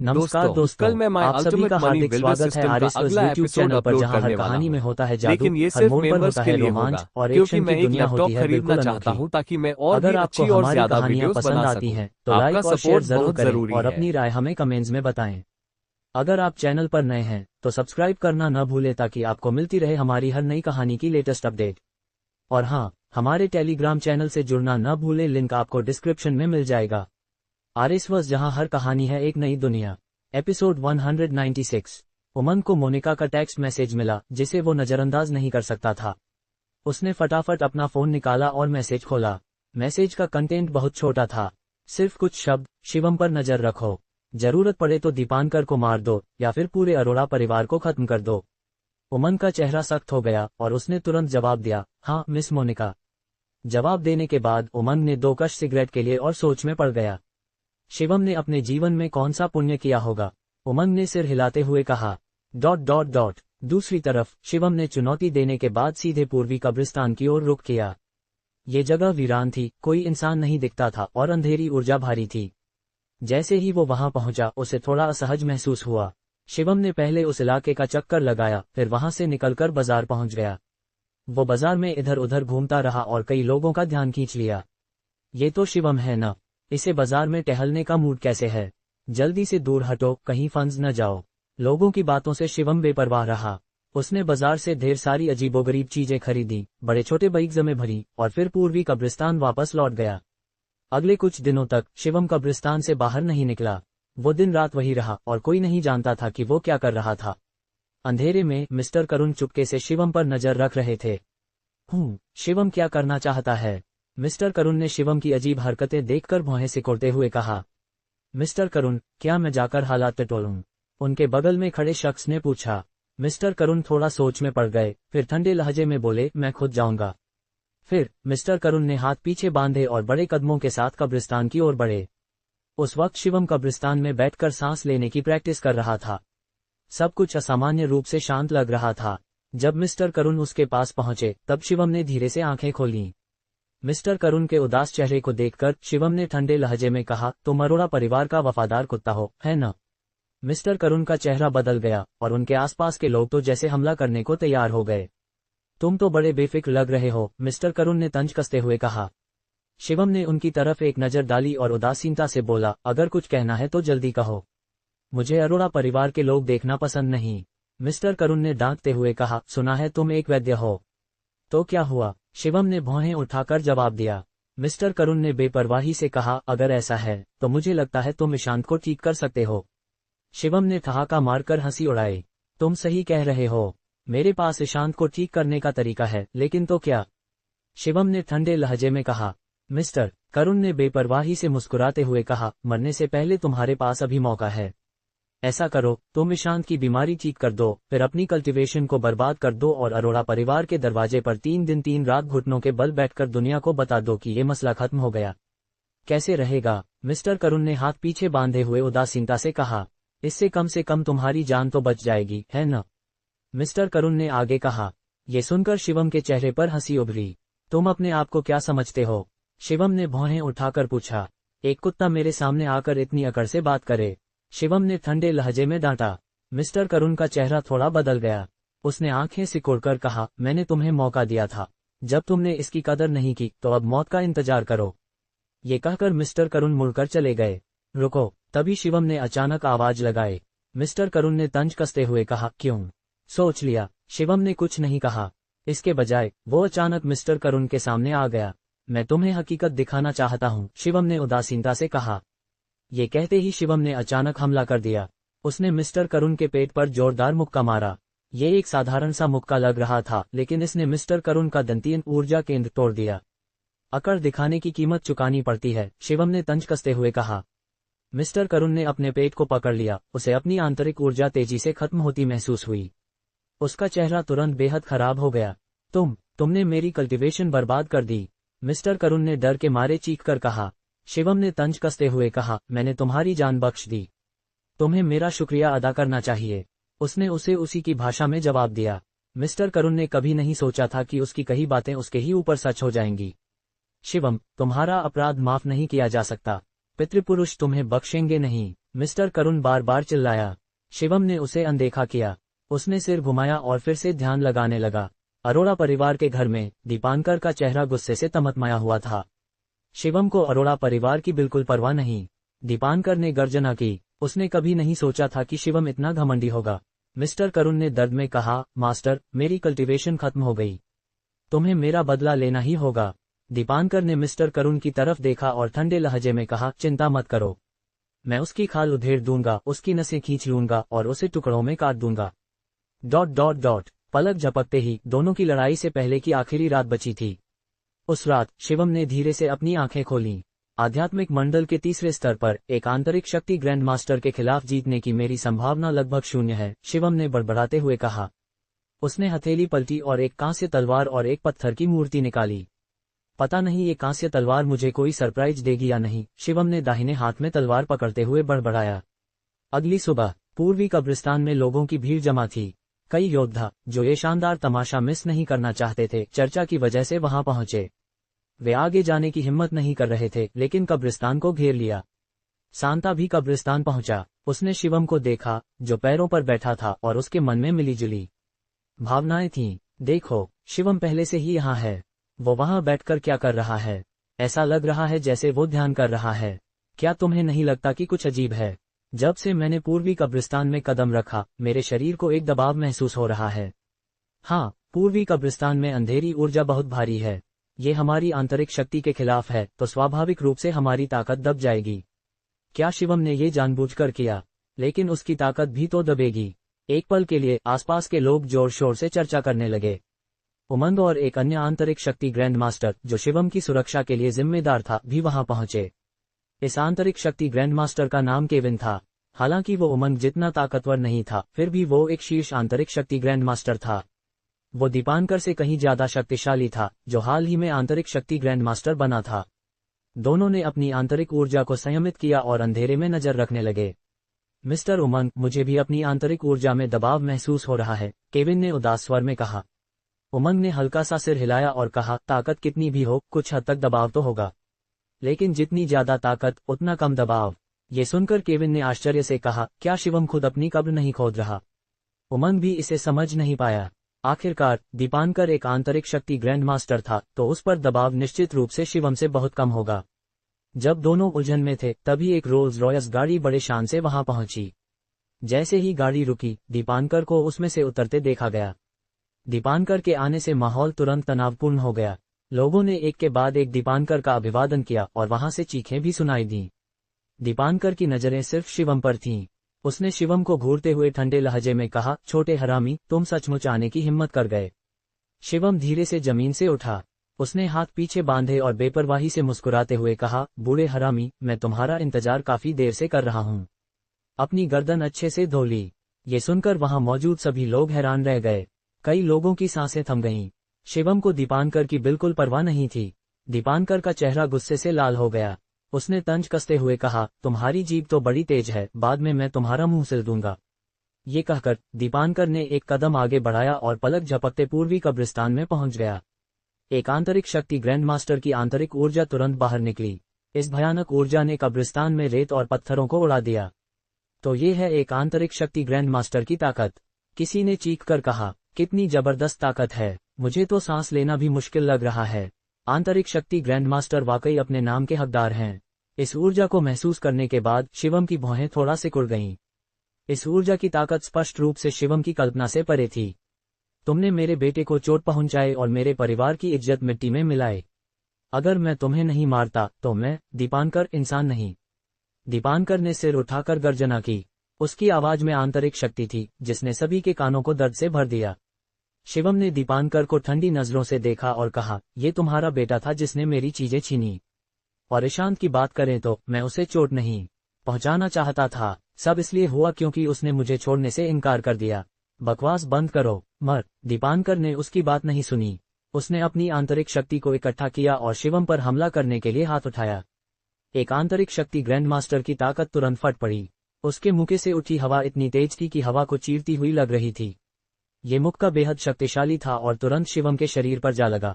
नमस्कार दोस्तों, कल मैं माय आप सभी अल्टीमेट का मनी हार्दिक बिल्डर स्वागत है सिस्टम का आरएस वर्स अगला यूट्यूब एपिसोड चैनल पर, अपलोड जहां हर करने वाला कहानी में हूं। होता है जादू, लेकिन ये हर सिर्फ मोड़ पर मेंबर्स होता के है लिए रोमांच होगा, और क्योंकि एक्शन मैं की एक दुनिया होती लैपटॉप है खरीदना बिल्कुल चाहता अनोखी। हूं ताकि मैं और भी अगर आपको अच्छी और हमारी ज्यादा कहानियां वीडियोस पसंद बना आती सकूं। हैं तो आपका लाइक और शेयर सपोर्ट जरूर बहुत करें जरूरी और है। अपनी राय हमें कमेंट्स में बताएं। अगर आप चैनल पर नए हैं तो सब्सक्राइब करना न भूलें ताकि आपको मिलती रहे हमारी हर नई कहानी की लेटेस्ट अपडेट। और हाँ, हमारे टेलीग्राम चैनल से जुड़ना न भूलें, लिंक आपको डिस्क्रिप्शन में मिल जाएगा। आरएस वर्स, जहां हर कहानी है एक नई दुनिया। एपिसोड 196। उमंग को मोनिका का टेक्स्ट मैसेज मिला जिसे वो नजरअंदाज नहीं कर सकता था। उसने फटाफट अपना फोन निकाला और मैसेज खोला। मैसेज का कंटेंट बहुत छोटा था, सिर्फ कुछ शब्द। शिवम पर नजर रखो, जरूरत पड़े तो दीपांकर को मार दो या फिर पूरे अरोड़ा परिवार को खत्म कर दो। उमंग का चेहरा सख्त हो गया और उसने तुरंत जवाब दिया, हाँ मिस मोनिका। जवाब देने के बाद उमंग ने दो कश सिगरेट के लिए और सोच में पड़ गया। शिवम ने अपने जीवन में कौन सा पुण्य किया होगा? उमंग ने सिर हिलाते हुए कहा। Dot dot dot. दूसरी तरफ शिवम ने चुनौती देने के बाद सीधे पूर्वी कब्रिस्तान की ओर रुख किया। ये जगह वीरान थी, कोई इंसान नहीं दिखता था और अंधेरी ऊर्जा भारी थी। जैसे ही वो वहां पहुंचा उसे थोड़ा असहज महसूस हुआ। शिवम ने पहले उस इलाके का चक्कर लगाया, फिर वहां से निकलकर बाजार पहुंच गया। वो बाजार में इधर उधर घूमता रहा और कई लोगों का ध्यान खींच लिया। ये तो शिवम है ना? इसे बाजार में टहलने का मूड कैसे है? जल्दी से दूर हटो, कहीं फंस न जाओ। लोगों की बातों से शिवम बेपरवाह रहा। उसने बाजार से ढेर सारी अजीबोगरीब चीजें खरीदी, बड़े छोटे बैग्स में भरी और फिर पूर्वी कब्रिस्तान वापस लौट गया। अगले कुछ दिनों तक शिवम कब्रिस्तान से बाहर नहीं निकला। वो दिन रात वही रहा और कोई नहीं जानता था कि वो क्या कर रहा था। अंधेरे में मिस्टर करुण चुपके से शिवम पर नजर रख रहे थे। शिवम क्या करना चाहता है? मिस्टर करुण ने शिवम की अजीब हरकतें देखकर भौहें सिकोड़ते हुए कहा। मिस्टर करुण, क्या मैं जाकर हालात टटोलूं? उनके बगल में खड़े शख्स ने पूछा। मिस्टर करुण थोड़ा सोच में पड़ गए, फिर ठंडे लहजे में बोले, मैं खुद जाऊंगा। फिर मिस्टर करुण ने हाथ पीछे बांधे और बड़े कदमों के साथ कब्रिस्तान की ओर बढ़े। उस वक्त शिवम कब्रिस्तान में बैठकर सांस लेने की प्रैक्टिस कर रहा था। सब कुछ असामान्य रूप से शांत लग रहा था। जब मिस्टर करुण उसके पास पहुंचे तब शिवम ने धीरे से आंखें खोलीं। मिस्टर करुण के उदास चेहरे को देखकर शिवम ने ठंडे लहजे में कहा, तुम अरोड़ा परिवार का वफादार कुत्ता हो, है न? मिस्टर करुण का चेहरा बदल गया और उनके आसपास के लोग तो जैसे हमला करने को तैयार हो गए। तुम तो बड़े बेफिक्र लग रहे हो, मिस्टर करुण ने तंज कसते हुए कहा। शिवम ने उनकी तरफ एक नजर डाली और उदासीनता से बोला, अगर कुछ कहना है तो जल्दी कहो। मुझे अरोड़ा परिवार के लोग देखना पसंद नहीं। मिस्टर करुण ने डांटते हुए कहा, सुना है तुम एक वैद्य हो। तो क्या हुआ? शिवम ने भौहें उठाकर जवाब दिया। मिस्टर करुण ने बेपरवाही से कहा, अगर ऐसा है तो मुझे लगता है तुम ईशांत को ठीक कर सकते हो। शिवम ने ठहाका मारकर हंसी उड़ाई। तुम सही कह रहे हो, मेरे पास ईशांत को ठीक करने का तरीका है, लेकिन तो क्या? शिवम ने ठंडे लहजे में कहा। मिस्टर करुण ने बेपरवाही से मुस्कुराते हुए कहा, मरने से पहले तुम्हारे पास अभी मौका है। ऐसा करो, तुम ईशांत की बीमारी ठीक कर दो, फिर अपनी कल्टीवेशन को बर्बाद कर दो और अरोड़ा परिवार के दरवाजे पर 3 दिन 3 रात घुटनों के बल बैठकर दुनिया को बता दो कि ये मसला खत्म हो गया। कैसे रहेगा? मिस्टर करुण ने हाथ पीछे बांधे हुए उदासीनता से कहा। इससे कम से कम तुम्हारी जान तो बच जाएगी, है न? मिस्टर करुण ने आगे कहा। ये सुनकर शिवम के चेहरे पर हंसी उभरी। तुम अपने आप को क्या समझते हो? शिवम ने भौहें उठाकर पूछा। एक कुत्ता मेरे सामने आकर इतनी अकड़ से बात करे? शिवम ने ठंडे लहजे में डांटा। मिस्टर करुण का चेहरा थोड़ा बदल गया। उसने आंखें सिकोड़कर कहा, मैंने तुम्हें मौका दिया था। जब तुमने इसकी कदर नहीं की तो अब मौत का इंतजार करो। ये कहकर मिस्टर करुण मुड़कर चले गए। रुको, तभी शिवम ने अचानक आवाज लगाई। मिस्टर करुण ने तंज कसते हुए कहा, क्यों? सोच लिया? शिवम ने कुछ नहीं कहा। इसके बजाय वो अचानक मिस्टर करुण के सामने आ गया। मैं तुम्हें हकीकत दिखाना चाहता हूँ, शिवम ने उदासीनता से कहा। ये कहते ही शिवम ने अचानक हमला कर दिया। उसने मिस्टर करुण के पेट पर जोरदार मुक्का मारा। ये एक साधारण सा मुक्का लग रहा था, लेकिन इसने मिस्टर करुण का दंतीय ऊर्जा केंद्र तोड़ दिया। अकड़ दिखाने की कीमत चुकानी पड़ती है, शिवम ने तंज कसते हुए कहा। मिस्टर करुण ने अपने पेट को पकड़ लिया। उसे अपनी आंतरिक ऊर्जा तेजी से खत्म होती महसूस हुई। उसका चेहरा तुरंत बेहद खराब हो गया। तुमने मेरी कल्टीवेशन बर्बाद कर दी, मिस्टर करुण ने डर के मारे चीख कर कहा। शिवम ने तंज कसते हुए कहा, मैंने तुम्हारी जान बख्श दी, तुम्हें मेरा शुक्रिया अदा करना चाहिए। उसने उसे उसी की भाषा में जवाब दिया। मिस्टर करुण ने कभी नहीं सोचा था कि उसकी कही बातें उसके ही ऊपर सच हो जाएंगी। शिवम, तुम्हारा अपराध माफ नहीं किया जा सकता। पितृपुरुष तुम्हें बख्शेंगे नहीं। मिस्टर करुण बार बार चिल्लाया। शिवम ने उसे अनदेखा किया। उसने सिर घुमाया और फिर से ध्यान लगाने लगा। अरोड़ा परिवार के घर में दीपांकर का चेहरा गुस्से से तमतमाया हुआ था। शिवम को अरोड़ा परिवार की बिल्कुल परवाह नहीं। दीपांकर ने गर्जना की। उसने कभी नहीं सोचा था कि शिवम इतना घमंडी होगा। मिस्टर करुण ने दर्द में कहा, मास्टर, मेरी कल्टीवेशन खत्म हो गई। तुम्हें मेरा बदला लेना ही होगा। दीपांकर ने मिस्टर करुण की तरफ देखा और ठंडे लहजे में कहा, चिंता मत करो, मैं उसकी खाल उधेड़ दूंगा, उसकी नसें खींच लूंगा और उसे टुकड़ों में काट दूंगा। ... पलक झपकते ही दोनों की लड़ाई से पहले की आखिरी रात बची थी। उस रात शिवम ने धीरे से अपनी आंखें खोलीं। आध्यात्मिक मंडल के तीसरे स्तर पर एक आंतरिक शक्ति ग्रैंड मास्टर के खिलाफ जीतने की मेरी संभावना लगभग शून्य है, शिवम ने बड़बड़ाते हुए कहा। उसने हथेली पलटी और एक कांस्य तलवार और एक पत्थर की मूर्ति निकाली। पता नहीं ये कांस्य तलवार मुझे कोई सरप्राइज देगी या नहीं, शिवम ने दाहिने हाथ में तलवार पकड़ते हुए बड़बड़ाया। अगली सुबह पूर्वी कब्रिस्तान में लोगों की भीड़ जमा थी। कई योद्धा जो ये शानदार तमाशा मिस नहीं करना चाहते थे, चर्चा की वजह से वहां पहुंचे। वे आगे जाने की हिम्मत नहीं कर रहे थे, लेकिन कब्रिस्तान को घेर लिया। सांता भी कब्रिस्तान पहुंचा। उसने शिवम को देखा जो पैरों पर बैठा था और उसके मन में मिलीजुली भावनाएं थीं। देखो, शिवम पहले से ही यहाँ है। वो वहां बैठकर क्या कर रहा है? ऐसा लग रहा है जैसे वो ध्यान कर रहा है। क्या तुम्हें नहीं लगता कि कुछ अजीब है? जब से मैंने पूर्वी कब्रिस्तान में कदम रखा, मेरे शरीर को एक दबाव महसूस हो रहा है। हाँ, पूर्वी कब्रिस्तान में अंधेरी ऊर्जा बहुत भारी है। ये हमारी आंतरिक शक्ति के खिलाफ है, तो स्वाभाविक रूप से हमारी ताकत दब जाएगी। क्या शिवम ने ये जानबूझकर किया? लेकिन उसकी ताकत भी तो दबेगी। एक पल के लिए आसपास के लोग जोर शोर से चर्चा करने लगे। उमंग और एक अन्य आंतरिक शक्ति ग्रैंड मास्टर जो शिवम की सुरक्षा के लिए जिम्मेदार था, भी वहां पहुंचे। इस आंतरिक शक्ति ग्रैंड मास्टर का नाम केविन था। हालांकि वो उमंग जितना ताकतवर नहीं था, फिर भी वो एक शीर्ष आंतरिक शक्ति ग्रैंड मास्टर था। वो दीपांकर से कहीं ज्यादा शक्तिशाली था, जो हाल ही में आंतरिक शक्ति ग्रैंड मास्टर बना था। दोनों ने अपनी आंतरिक ऊर्जा को संयमित किया और अंधेरे में नजर रखने लगे। मिस्टर उमंग, मुझे भी अपनी आंतरिक ऊर्जा में दबाव महसूस हो रहा है, केविन ने उदास स्वर में कहा। उमंग ने हल्का सा सिर हिलाया और कहा, ताकत कितनी भी हो, कुछ हद तक दबाव तो होगा। लेकिन जितनी ज्यादा ताकत उतना कम दबाव। ये सुनकर केविन ने आश्चर्य से कहा, क्या शिवम खुद अपनी कब्र नहीं खोद रहा? उमंग भी इसे समझ नहीं पाया। आखिरकार दीपांकर एक आंतरिक शक्ति ग्रैंड मास्टर था, तो उस पर दबाव निश्चित रूप से शिवम से बहुत कम होगा। जब दोनों उलझन में थे, तभी एक रोल्स रॉयस गाड़ी बड़े शान से वहां पहुंची। जैसे ही गाड़ी रुकी, दीपांकर को उसमें से उतरते देखा गया। दीपांकर के आने से माहौल तुरंत तनावपूर्ण हो गया। लोगों ने एक के बाद एक दीपांकर का अभिवादन किया और वहां से चीखें भी सुनाई दीं। दीपांकर की नजरें सिर्फ शिवम पर थीं। उसने शिवम को घूरते हुए ठंडे लहजे में कहा, छोटे हरामी, तुम सचमुच आने की हिम्मत कर गए। शिवम धीरे से जमीन से उठा। उसने हाथ पीछे बांधे और बेपरवाही से मुस्कुराते हुए कहा, बूढ़े हरामी, मैं तुम्हारा इंतजार काफी देर से कर रहा हूँ। अपनी गर्दन अच्छे से धो ली। ये सुनकर वहां मौजूद सभी लोग हैरान रह गए। कई लोगों की सांसें थम गईं। शिवम को दीपांकर की बिल्कुल परवाह नहीं थी। दीपांकर का चेहरा गुस्से से लाल हो गया। उसने तंज कसते हुए कहा, तुम्हारी जीभ तो बड़ी तेज है, बाद में मैं तुम्हारा मुंह सिल दूंगा। ये कहकर दीपांकर ने एक कदम आगे बढ़ाया और पलक झपकते पूर्वी कब्रिस्तान में पहुंच गया। एक आंतरिक शक्ति ग्रैंड मास्टर की आंतरिक ऊर्जा तुरंत बाहर निकली। इस भयानक ऊर्जा ने कब्रिस्तान में रेत और पत्थरों को उड़ा दिया। तो ये है एक आंतरिक शक्ति ग्रैंड मास्टर की ताकत, किसी ने चीख कर कहा। कितनी जबरदस्त ताकत है, मुझे तो सांस लेना भी मुश्किल लग रहा है। आंतरिक शक्ति ग्रैंड मास्टर वाकई अपने नाम के हकदार हैं। इस ऊर्जा को महसूस करने के बाद शिवम की भौहें थोड़ा सिकुड़ गईं। इस ऊर्जा की ताकत स्पष्ट रूप से शिवम की कल्पना से परे थी। तुमने मेरे बेटे को चोट पहुंचाई और मेरे परिवार की इज्जत मिट्टी में मिलाई। अगर मैं तुम्हें नहीं मारता तो मैं दीपांकर इंसान नहीं। दीपांकर ने सिर उठाकर गर्जना की। उसकी आवाज में आंतरिक शक्ति थी जिसने सभी के कानों को दर्द से भर दिया। शिवम ने दीपांकर को ठंडी नजरों से देखा और कहा, ये तुम्हारा बेटा था जिसने मेरी चीजें छीनी। और ईशांत की बात करें तो मैं उसे चोट नहीं पहुंचाना चाहता था। सब इसलिए हुआ क्योंकि उसने मुझे छोड़ने से इनकार कर दिया। बकवास बंद करो, मर। दीपांकर ने उसकी बात नहीं सुनी। उसने अपनी आंतरिक शक्ति को इकट्ठा किया और शिवम पर हमला करने के लिए हाथ उठाया। एक आंतरिक शक्ति ग्रैंड मास्टर की ताकत तुरंत फट पड़ी। उसके मुक्के से उठी हवा इतनी तेज थी कि हवा को चीरती हुई लग रही थी। ये मुक्का बेहद शक्तिशाली था और तुरंत शिवम के शरीर पर जा लगा।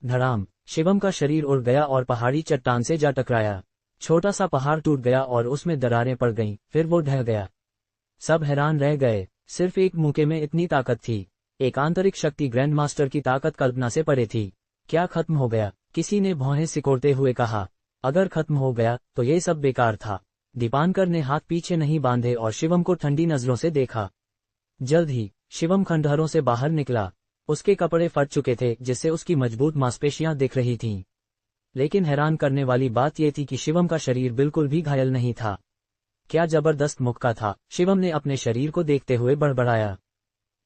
धड़ाम, शिवम का शरीर उड़ गया और पहाड़ी चट्टान से जा टकराया। छोटा सा पहाड़ टूट गया और उसमें दरारें पड़ गईं, फिर वो ढह गया। सब हैरान रह गए, सिर्फ एक मूके में इतनी ताकत थी। एक आंतरिक शक्ति ग्रैंड मास्टर की ताकत कल्पना से परे थी। क्या खत्म हो गया? किसी ने भौहें सिकोड़ते हुए कहा। अगर खत्म हो गया तो ये सब बेकार था। दीपांकर ने हाथ पीछे नहीं बांधे और शिवम को ठंडी नजरों से देखा। जल्द ही शिवम खंडहरों से बाहर निकला। उसके कपड़े फट चुके थे, जिससे उसकी मजबूत मांसपेशियां दिख रही थीं। लेकिन हैरान करने वाली बात यह थी कि शिवम का शरीर बिल्कुल भी घायल नहीं था। क्या जबरदस्त मुक्का था, शिवम ने अपने शरीर को देखते हुए बड़बड़ाया।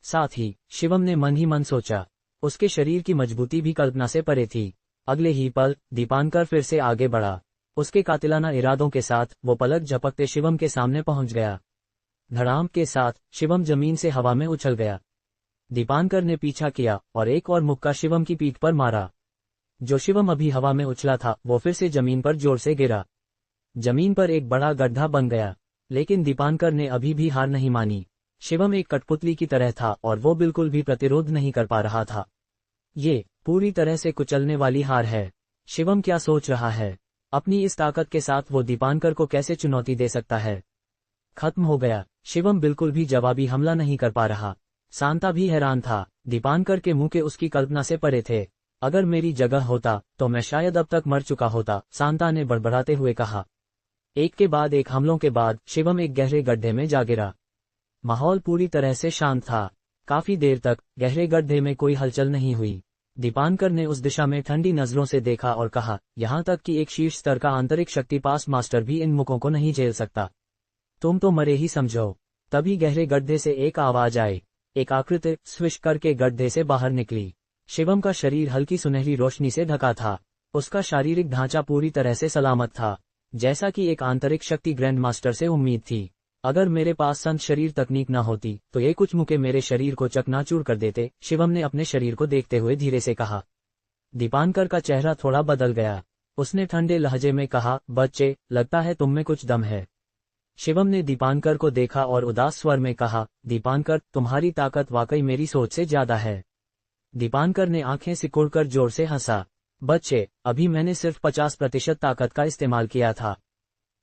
साथ ही शिवम ने मन ही मन सोचा, उसके शरीर की मजबूती भी कल्पना से परे थी। अगले ही पल दीपांकर फिर से आगे बढ़ा। उसके कातिलाना इरादों के साथ वो पलक झपकते शिवम के सामने पहुंच गया। धड़ाम के साथ शिवम जमीन से हवा में उछल गया। दीपांकर ने पीछा किया और एक और मुक्का शिवम की पीठ पर मारा। जो शिवम अभी हवा में उछला था वो फिर से जमीन पर जोर से गिरा। जमीन पर एक बड़ा गड्ढा बन गया, लेकिन दीपांकर ने अभी भी हार नहीं मानी। शिवम एक कठपुतली की तरह था और वो बिल्कुल भी प्रतिरोध नहीं कर पा रहा था। ये पूरी तरह से कुचलने वाली हार है। शिवम क्या सोच रहा है? अपनी इस ताकत के साथ वो दीपांकर को कैसे चुनौती दे सकता है? खत्म हो गया। शिवम बिल्कुल भी जवाबी हमला नहीं कर पा रहा। सांता भी हैरान था। दीपांकर के मुंह के उसकी कल्पना से परे थे। अगर मेरी जगह होता तो मैं शायद अब तक मर चुका होता, सांता ने बड़बड़ाते हुए कहा। एक के बाद एक हमलों के बाद शिवम एक गहरे गड्ढे में जा गिरा। माहौल पूरी तरह से शांत था। काफी देर तक गहरे गड्ढे में कोई हलचल नहीं हुई। दीपांकर ने उस दिशा में ठंडी नजरों से देखा और कहा, यहाँ तक कि एक शीर्ष स्तर का आंतरिक शक्ति पास मास्टर भी इन मुखों को नहीं झेल सकता। तुम तो मरे ही समझो। तभी गहरे गड्ढे से एक आवाज आई। एक आकृति स्विश करके गड्ढे से बाहर निकली। शिवम का शरीर हल्की सुनहरी रोशनी से ढका था। उसका शारीरिक ढांचा पूरी तरह से सलामत था, जैसा कि एक आंतरिक शक्ति ग्रैंड मास्टर से उम्मीद थी। अगर मेरे पास संत शरीर तकनीक न होती तो ये कुछ मुक्के मेरे शरीर को चकनाचूर कर देते, शिवम ने अपने शरीर को देखते हुए धीरे से कहा। दीपांकर का चेहरा थोड़ा बदल गया। उसने ठंडे लहजे में कहा, बच्चे, लगता है तुम में कुछ दम है। शिवम ने दीपांकर को देखा और उदास स्वर में कहा, दीपांकर, तुम्हारी ताकत वाकई मेरी सोच से ज्यादा है। दीपांकर ने आंखें सिकुड़कर जोर से हंसा। बच्चे, अभी मैंने सिर्फ 50% ताकत का इस्तेमाल किया था,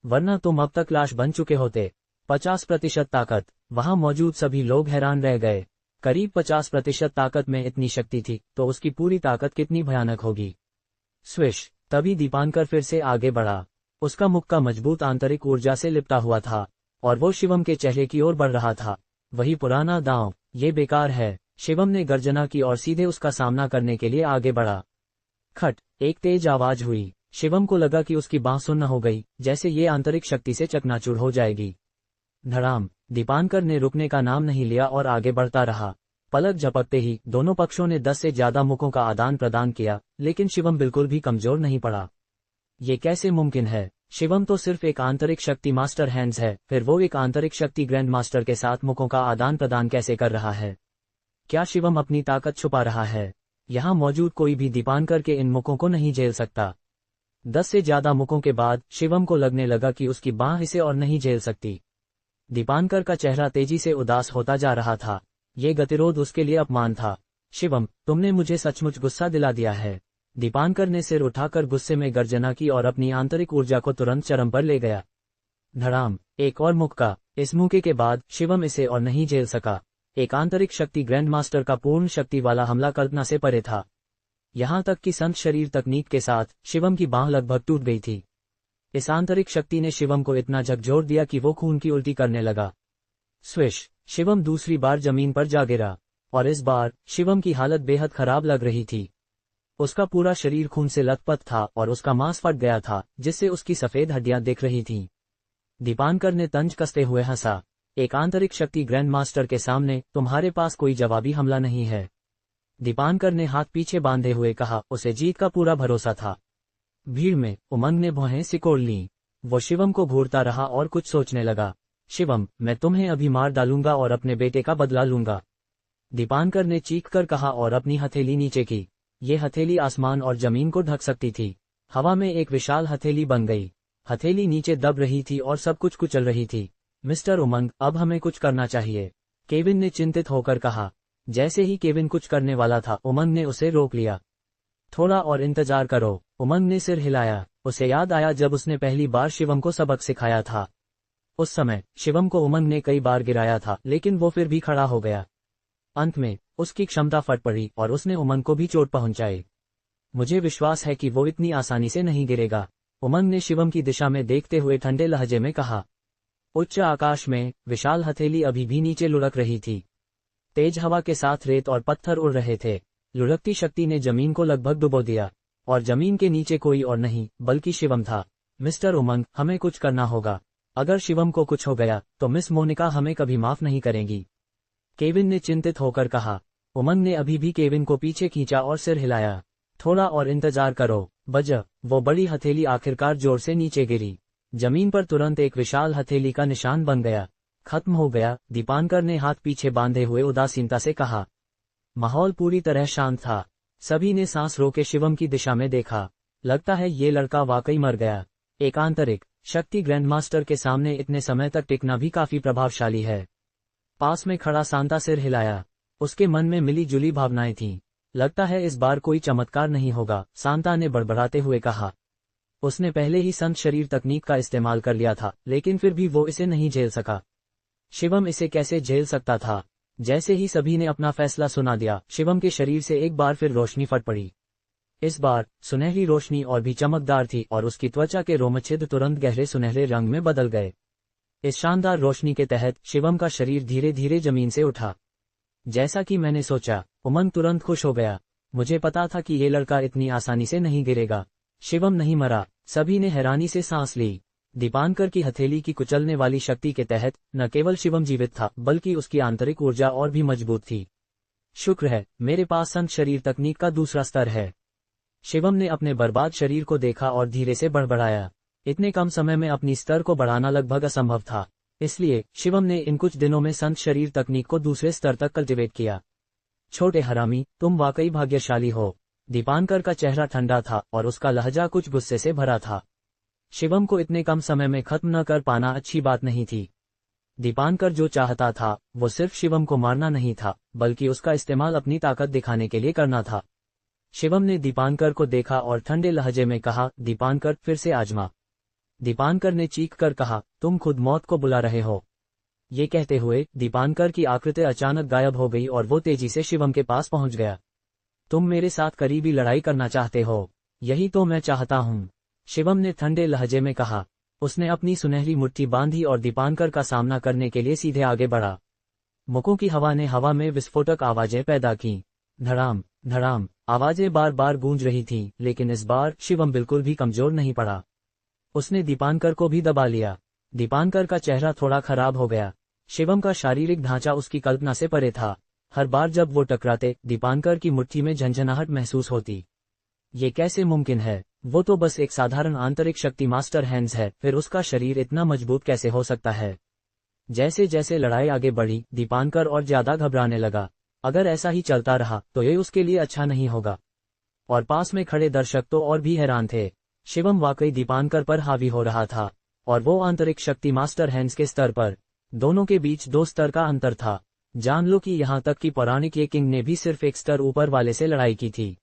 वरना तुम अब तक लाश बन चुके होते। 50% ताकत? वहां मौजूद सभी लोग हैरान रह गए। करीब 50% ताकत में इतनी शक्ति थी तो उसकी पूरी ताकत कितनी भयानक होगी। स्विश! तभी दीपांकर फिर से आगे बढ़ा। उसका मुक्का मजबूत आंतरिक ऊर्जा से लिपटा हुआ था और वो शिवम के चेहरे की ओर बढ़ रहा था। वही पुराना दांव, ये बेकार है। शिवम ने गर्जना की और सीधे उसका सामना करने के लिए आगे बढ़ा। खट! एक तेज आवाज हुई। शिवम को लगा कि उसकी बांह सुन्न हो गई, जैसे ये आंतरिक शक्ति से चकनाचूर हो जाएगी। धड़ाम! दीपांकर ने रुकने का नाम नहीं लिया और आगे बढ़ता रहा। पलक झपकते ही दोनों पक्षों ने 10 से ज्यादा मुक्कों का आदान प्रदान किया, लेकिन शिवम बिल्कुल भी कमजोर नहीं पड़ा। ये कैसे मुमकिन है? शिवम तो सिर्फ एक आंतरिक शक्ति मास्टर हैंड्स है, फिर वो एक आंतरिक शक्ति ग्रैंड मास्टर के साथ मुक्कों का आदान प्रदान कैसे कर रहा है? क्या शिवम अपनी ताकत छुपा रहा है? यहाँ मौजूद कोई भी दीपांकर के इन मुक्कों को नहीं झेल सकता। 10 से ज्यादा मुक्कों के बाद शिवम को लगने लगा कि उसकी बांह इसे और नहीं झेल सकती। दीपांकर का चेहरा तेजी से उदास होता जा रहा था। ये गतिरोध उसके लिए अपमान था। शिवम, तुमने मुझे सचमुच गुस्सा दिला दिया है। दीपांकर ने सिर उठाकर गुस्से में गर्जना की और अपनी आंतरिक ऊर्जा को तुरंत चरम पर ले गया। धड़ाम! एक और मुक्का। इस मुक्के के बाद शिवम इसे और नहीं झेल सका। एक आंतरिक शक्ति ग्रैंड मास्टर का पूर्ण शक्ति वाला हमला कल्पना से परे था। यहाँ तक कि संत शरीर तकनीक के साथ शिवम की बांह लगभग टूट गई थी। इस आंतरिक शक्ति ने शिवम को इतना झकझोर दिया कि वो खून की उल्टी करने लगा। स्विश! शिवम दूसरी बार जमीन पर जा गिरा और इस बार शिवम की हालत बेहद खराब लग रही थी। उसका पूरा शरीर खून से लथपथ था और उसका मांस फट गया था, जिससे उसकी सफेद हड्डियां दिख रही थीं। दीपांकर ने तंज कसते हुए हंसा। एक आंतरिक शक्ति ग्रैंड मास्टर के सामने तुम्हारे पास कोई जवाबी हमला नहीं है। दीपांकर ने हाथ पीछे बांधे हुए कहा। उसे जीत का पूरा भरोसा था। भीड़ में उमंग ने भौहें सिकोड़ लीं। वो शिवम को घूरता रहा और कुछ सोचने लगा। शिवम, मैं तुम्हें अभी मार डालूंगा और अपने बेटे का बदला लूंगा। दीपांकर ने चीख कर कहा और अपनी हथेली नीचे की। ये हथेली आसमान और जमीन को ढक सकती थी। हवा में एक विशाल हथेली बन गई। हथेली नीचे दब रही थी और सब कुछ कुचल रही थी। मिस्टर उमंग, अब हमें कुछ करना चाहिए, केविन ने चिंतित होकर कहा। जैसे ही केविन कुछ करने वाला था, उमंग ने उसे रोक लिया। थोड़ा और इंतजार करो। उमंग ने सिर हिलाया। उसे याद आया जब उसने पहली बार शिवम को सबक सिखाया था। उस समय शिवम को उमंग ने कई बार गिराया था, लेकिन वो फिर भी खड़ा हो गया। अंत में उसकी क्षमता फट पड़ी और उसने उमंग को भी चोट पहुंचाई। मुझे विश्वास है कि वो इतनी आसानी से नहीं गिरेगा, उमंग ने शिवम की दिशा में देखते हुए ठंडे लहजे में कहा। उच्च आकाश में विशाल हथेली अभी भी नीचे लुढ़क रही थी। तेज हवा के साथ रेत और पत्थर उड़ रहे थे। लुढ़कती शक्ति ने जमीन को लगभग डुबो दिया, और जमीन के नीचे कोई और नहीं बल्कि शिवम था। मिस्टर उमंग, हमें कुछ करना होगा। अगर शिवम को कुछ हो गया तो मिस मोनिका हमें कभी माफ नहीं करेंगी, केविन ने चिंतित होकर कहा। उमंग ने अभी भी केविन को पीछे खींचा और सिर हिलाया। थोड़ा और इंतजार करो। बजा। वो बड़ी हथेली आखिरकार जोर से नीचे गिरी। जमीन पर तुरंत एक विशाल हथेली का निशान बन गया। खत्म हो गया, दीपांकर ने हाथ पीछे बांधे हुए उदासीनता से कहा। माहौल पूरी तरह शांत था। सभी ने सांस रोके शिवम की दिशा में देखा। लगता है ये लड़का वाकई मर गया। एक आंतरिक शक्ति ग्रैंडमास्टर के सामने इतने समय तक टिकना भी काफी प्रभावशाली है। पास में खड़ा सांता सिर हिलाया। उसके मन में मिली जुली भावनाएं थीं। लगता है इस बार कोई चमत्कार नहीं होगा, सांता ने बड़बड़ाते हुए कहा। उसने पहले ही संत शरीर तकनीक का इस्तेमाल कर लिया था, लेकिन फिर भी वो इसे नहीं झेल सका। शिवम इसे कैसे झेल सकता था? जैसे ही सभी ने अपना फैसला सुना दिया, शिवम के शरीर से एक बार फिर रोशनी फट पड़ी। इस बार सुनहरी रोशनी और भी चमकदार थी और उसकी त्वचा के रोमच्छिद्र तुरंत गहरे सुनहरे रंग में बदल गए। इस शानदार रोशनी के तहत शिवम का शरीर धीरे धीरे जमीन से उठा। जैसा कि मैंने सोचा, उमंग तुरंत खुश हो गया। मुझे पता था कि ये लड़का इतनी आसानी से नहीं गिरेगा। शिवम नहीं मरा। सभी ने हैरानी से सांस ली। दीपांकर की हथेली की कुचलने वाली शक्ति के तहत न केवल शिवम जीवित था, बल्कि उसकी आंतरिक ऊर्जा और भी मजबूत थी। शुक्र है, मेरे पास संत शरीर तकनीक का दूसरा स्तर है। शिवम ने अपने बर्बाद शरीर को देखा और धीरे से बड़बड़ाया। इतने कम समय में अपनी स्तर को बढ़ाना लगभग असंभव था। इसलिए शिवम ने इन कुछ दिनों में संत शरीर तकनीक को दूसरे स्तर तक कल्टिवेट किया। छोटे हरामी, तुम वाकई भाग्यशाली हो। दीपांकर का चेहरा ठंडा था और उसका लहजा कुछ गुस्से से भरा था। शिवम को इतने कम समय में खत्म न कर पाना अच्छी बात नहीं थी। दीपांकर जो चाहता था वो सिर्फ शिवम को मारना नहीं था, बल्कि उसका इस्तेमाल अपनी ताकत दिखाने के लिए करना था। शिवम ने दीपांकर को देखा और ठंडे लहजे में कहा, दीपांकर, फिर से आजमा। दीपांकर ने चीख कर कहा, तुम खुद मौत को बुला रहे हो। ये कहते हुए दीपांकर की आकृति अचानक गायब हो गई और वो तेजी से शिवम के पास पहुंच गया। तुम मेरे साथ करीबी लड़ाई करना चाहते हो? यही तो मैं चाहता हूं, शिवम ने ठंडे लहजे में कहा। उसने अपनी सुनहरी मुट्ठी बांधी और दीपांकर का सामना करने के लिए सीधे आगे बढ़ा। मुखों की हवा ने हवा में विस्फोटक आवाजें पैदा की। धड़ाम धड़ाम आवाजें बार बार गूंज रही थीं, लेकिन इस बार शिवम बिल्कुल भी कमजोर नहीं पड़ा। उसने दीपांकर को भी दबा लिया। दीपांकर का चेहरा थोड़ा खराब हो गया। शिवम का शारीरिक ढांचा उसकी कल्पना से परे था। हर बार जब वो टकराते, दीपांकर की मुट्ठी में झंझनाहट महसूस होती। ये कैसे मुमकिन है? वो तो बस एक साधारण आंतरिक शक्ति मास्टर हैंड्स है, फिर उसका शरीर इतना मजबूत कैसे हो सकता है? जैसे जैसे लड़ाई आगे बढ़ी, दीपांकर और ज्यादा घबराने लगा। अगर ऐसा ही चलता रहा तो ये उसके लिए अच्छा नहीं होगा। और पास में खड़े दर्शक तो और भी हैरान थे। शिवम वाकई दीपांकर पर हावी हो रहा था, और वो आंतरिक शक्ति मास्टर हैंड्स के स्तर पर। दोनों के बीच 2 स्तर का अंतर था। जान लो कि यहाँ तक कि पौराणिक ये किंग ने भी सिर्फ एक स्तर ऊपर वाले से लड़ाई की थी।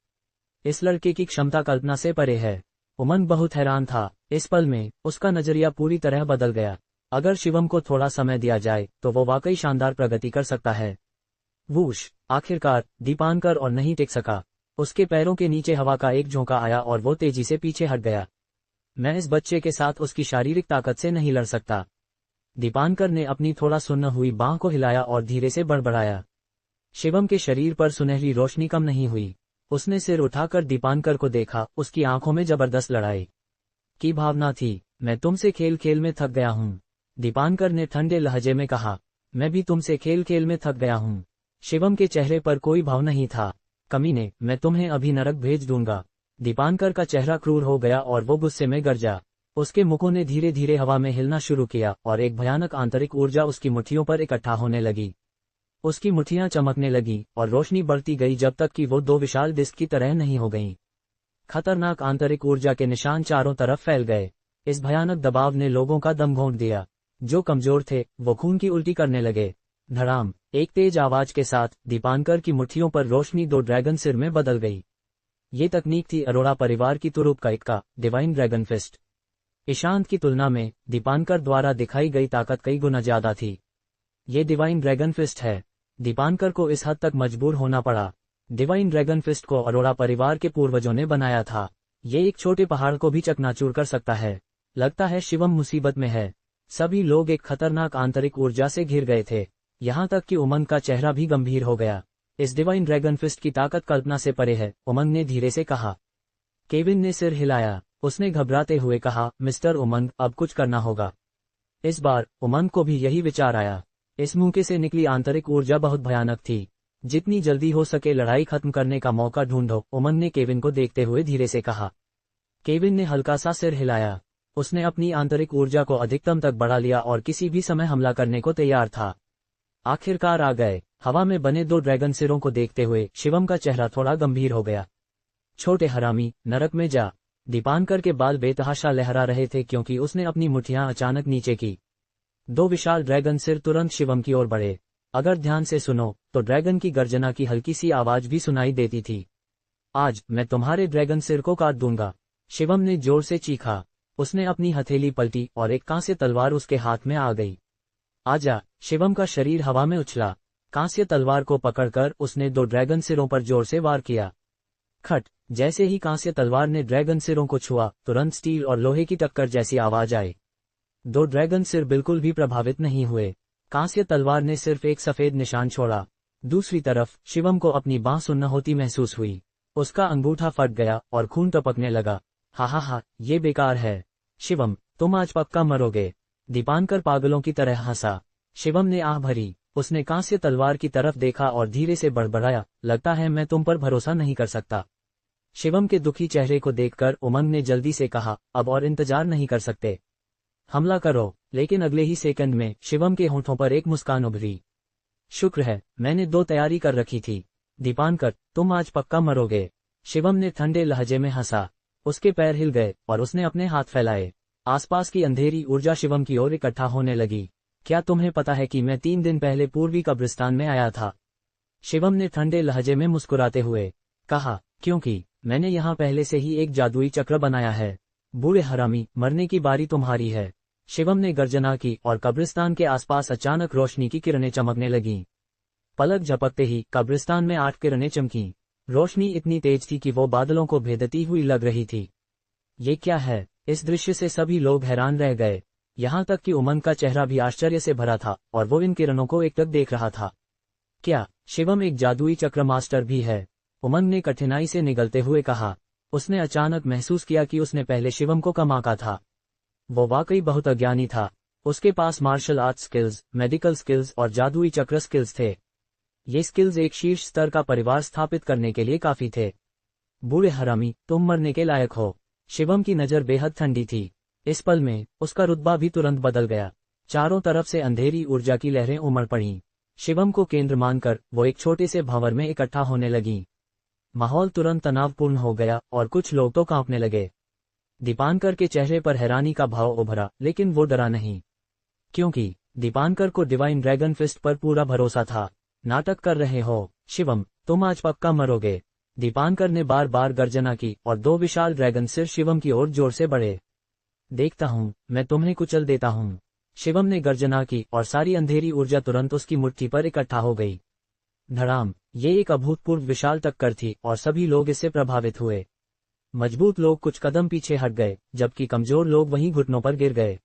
इस लड़के की क्षमता कल्पना से परे है। उमंग बहुत हैरान था। इस पल में उसका नजरिया पूरी तरह बदल गया। अगर शिवम को थोड़ा समय दिया जाए तो वो वाकई शानदार प्रगति कर सकता है। वूश! आखिरकार दीपांकर और नहीं टिक सका। उसके पैरों के नीचे हवा का एक झोंका आया और वो तेजी से पीछे हट गया। मैं इस बच्चे के साथ उसकी शारीरिक ताकत से नहीं लड़ सकता। दीपांकर ने अपनी थोड़ा सुन्न हुई बांह को हिलाया और धीरे से बड़बड़ाया। शिवम के शरीर पर सुनहरी रोशनी कम नहीं हुई। उसने सिर उठाकर दीपांकर को देखा। उसकी आंखों में जबरदस्त लड़ाई की भावना थी। मैं तुमसे खेल खेल में थक गया हूं, दीपांकर ने ठंडे लहजे में कहा। मैं भी तुमसे खेल खेल में थक गया हूं। शिवम के चेहरे पर कोई भाव नहीं था। कमीने, मैं तुम्हें अभी नरक भेज दूंगा। दीपांकर का चेहरा क्रूर हो गया और वो गुस्से में गरजा। उसके मुखों ने धीरे धीरे हवा में हिलना शुरू किया और एक भयानक आंतरिक ऊर्जा उसकी मुट्ठियों पर इकट्ठा होने लगी। उसकी मुट्ठियां चमकने लगी और रोशनी बढ़ती गई जब तक कि वो 2 विशाल डिस्क की तरह नहीं हो गईं। खतरनाक आंतरिक ऊर्जा के निशान चारों तरफ फैल गए। इस भयानक दबाव ने लोगों का दम घोंट दिया। जो कमजोर थे वो खून की उल्टी करने लगे। धड़ाम! एक तेज आवाज के साथ दीपांकर की मुट्ठियों पर रोशनी 2 ड्रैगन सिर में बदल गई। ये तकनीक थी अरोड़ा परिवार की तुरुप का डिवाइन ड्रैगन फिस्ट। ईशांत की तुलना में दीपांकर द्वारा दिखाई गई ताकत कई गुना ज्यादा थी। ये डिवाइन ड्रैगन फिस्ट है। दीपांकर को इस हद तक मजबूर होना पड़ा। डिवाइन ड्रैगन फिस्ट को अरोड़ा परिवार के पूर्वजों ने बनाया था। ये एक छोटे पहाड़ को भी चकनाचूर कर सकता है। लगता है शिवम मुसीबत में है। सभी लोग एक खतरनाक आंतरिक ऊर्जा से घिर गए थे, यहाँ तक कि उमंग का चेहरा भी गंभीर हो गया। इस डिवाइन ड्रैगन फिस्ट की ताकत कल्पना से परे है, उमंग ने धीरे से कहा। केविन ने सिर हिलाया। उसने घबराते हुए कहा, मिस्टर उमंग, अब कुछ करना होगा। इस बार उमंग को भी यही विचार आया। इस मौके से निकली आंतरिक ऊर्जा बहुत भयानक थी। जितनी जल्दी हो सके लड़ाई खत्म करने का मौका ढूंढो, उमंग ने केविन को देखते हुए धीरे से कहा। केविन ने हल्का सा सिर हिलाया। उसने अपनी आंतरिक ऊर्जा को अधिकतम तक बढ़ा लिया और किसी भी समय हमला करने को तैयार था। आखिरकार आ गए। हवा में बने 2 ड्रैगन सिरों को देखते हुए शिवम का चेहरा थोड़ा गंभीर हो गया। छोटे हरामी, नरक में जा। दीपांकर के बाल बेतहाशा लहरा रहे थे क्योंकि उसने अपनी मुठ्ठियां अचानक नीचे की। 2 विशाल ड्रैगन सिर तुरंत शिवम की ओर बढ़े। अगर ध्यान से सुनो तो ड्रैगन की गर्जना की हल्की सी आवाज भी सुनाई देती थी। आज मैं तुम्हारे ड्रैगन सिर को काट दूंगा, शिवम ने जोर से चीखा। उसने अपनी हथेली पलटी और एक कांस्य तलवार उसके हाथ में आ गई। आजा, शिवम का शरीर हवा में उछला। कांस्य तलवार को पकड़कर उसने 2 ड्रैगन सिरों पर जोर से वार किया। खट, जैसे ही कांस्य तलवार ने ड्रैगन सिरों को छुआ, तुरंत स्टील और लोहे की टक्कर जैसी आवाज आई। 2 ड्रैगन सिर बिल्कुल भी प्रभावित नहीं हुए। कांस्य तलवार ने सिर्फ एक सफेद निशान छोड़ा। दूसरी तरफ शिवम को अपनी बांह सुन्न होती महसूस हुई। उसका अंगूठा फट गया और खून टपकने लगा। हा, ये बेकार है। शिवम, तुम आज पक्का मरोगे। दीपांकर पागलों की तरह हंसा। शिवम ने आह भरी। उसने कांस्य तलवार की तरफ देखा और धीरे से बड़बड़ाया, लगता है मैं तुम पर भरोसा नहीं कर सकता। शिवम के दुखी चेहरे को देखकर उमंग ने जल्दी से कहा, अब और इंतजार नहीं कर सकते, हमला करो। लेकिन अगले ही सेकंड में शिवम के होंठों पर एक मुस्कान उभरी। शुक्र है, मैंने 2 तैयारी कर रखी थी। दीपांकर, तुम आज पक्का मरोगे। शिवम ने ठंडे लहजे में हंसा। उसके पैर हिल गए और उसने अपने हाथ फैलाए। आसपास की अंधेरी ऊर्जा शिवम की ओर इकट्ठा होने लगी। क्या तुम्हें पता है कि मैं 3 दिन पहले पूर्वी कब्रिस्तान में आया था? शिवम ने ठंडे लहजे में मुस्कुराते हुए कहा, क्योंकि मैंने यहाँ पहले से ही एक जादुई चक्र बनाया है। बूढ़े हरामी, मरने की बारी तुम्हारी है। शिवम ने गर्जना की और कब्रिस्तान के आसपास अचानक रोशनी की किरणें चमकने लगीं। पलक झपकते ही कब्रिस्तान में 8 किरणें चमकीं। रोशनी इतनी तेज थी कि वो बादलों को भेदती हुई लग रही थी। ये क्या है? इस दृश्य से सभी लोग हैरान रह गए। यहाँ तक कि उमंग का चेहरा भी आश्चर्य से भरा था और वो इन किरणों को एकटक देख रहा था। क्या शिवम एक जादुई चक्र मास्टर भी है? उमंग ने कठिनाई से निगलते हुए कहा। उसने अचानक महसूस किया कि उसने पहले शिवम को कम आंका था। वो वाकई बहुत अज्ञानी था। उसके पास martial arts skills, medical skills और जादुई चक्र स्किल्स थे। ये स्किल्स एक शीर्ष स्तर का परिवार स्थापित करने के लिए काफी थे। बूढ़े हरामी, तुम मरने के लायक हो। शिवम की नजर बेहद ठंडी थी। इस पल में उसका रुतबा भी तुरंत बदल गया। चारों तरफ से अंधेरी ऊर्जा की लहरें उमड़ पड़ीं। शिवम को केंद्र मानकर वो एक छोटे से भंवर में इकट्ठा होने लगीं। माहौल तुरंत तनावपूर्ण हो गया और कुछ लोग तो कांपने लगे। दीपांकर के चेहरे पर हैरानी का भाव उभरा, लेकिन वो डरा नहीं, क्योंकि दीपांकर को डिवाइन ड्रैगन फिस्ट पर पूरा भरोसा था। नाटक कर रहे हो शिवम, तुम आज पक्का मरोगे। दीपांकर ने बार बार गर्जना की और 2 विशाल ड्रैगन सिर शिवम की ओर जोर से बढ़े। देखता हूँ, मैं तुम्हें कुचल देता हूँ। शिवम ने गर्जना की और सारी अंधेरी ऊर्जा तुरंत उसकी मुट्ठी पर इकट्ठा हो गई। धड़ाम, ये एक अभूतपूर्व विशाल टक्कर थी और सभी लोग इससे प्रभावित हुए। मजबूत लोग कुछ कदम पीछे हट गए, जबकि कमजोर लोग वहीं घुटनों पर गिर गए।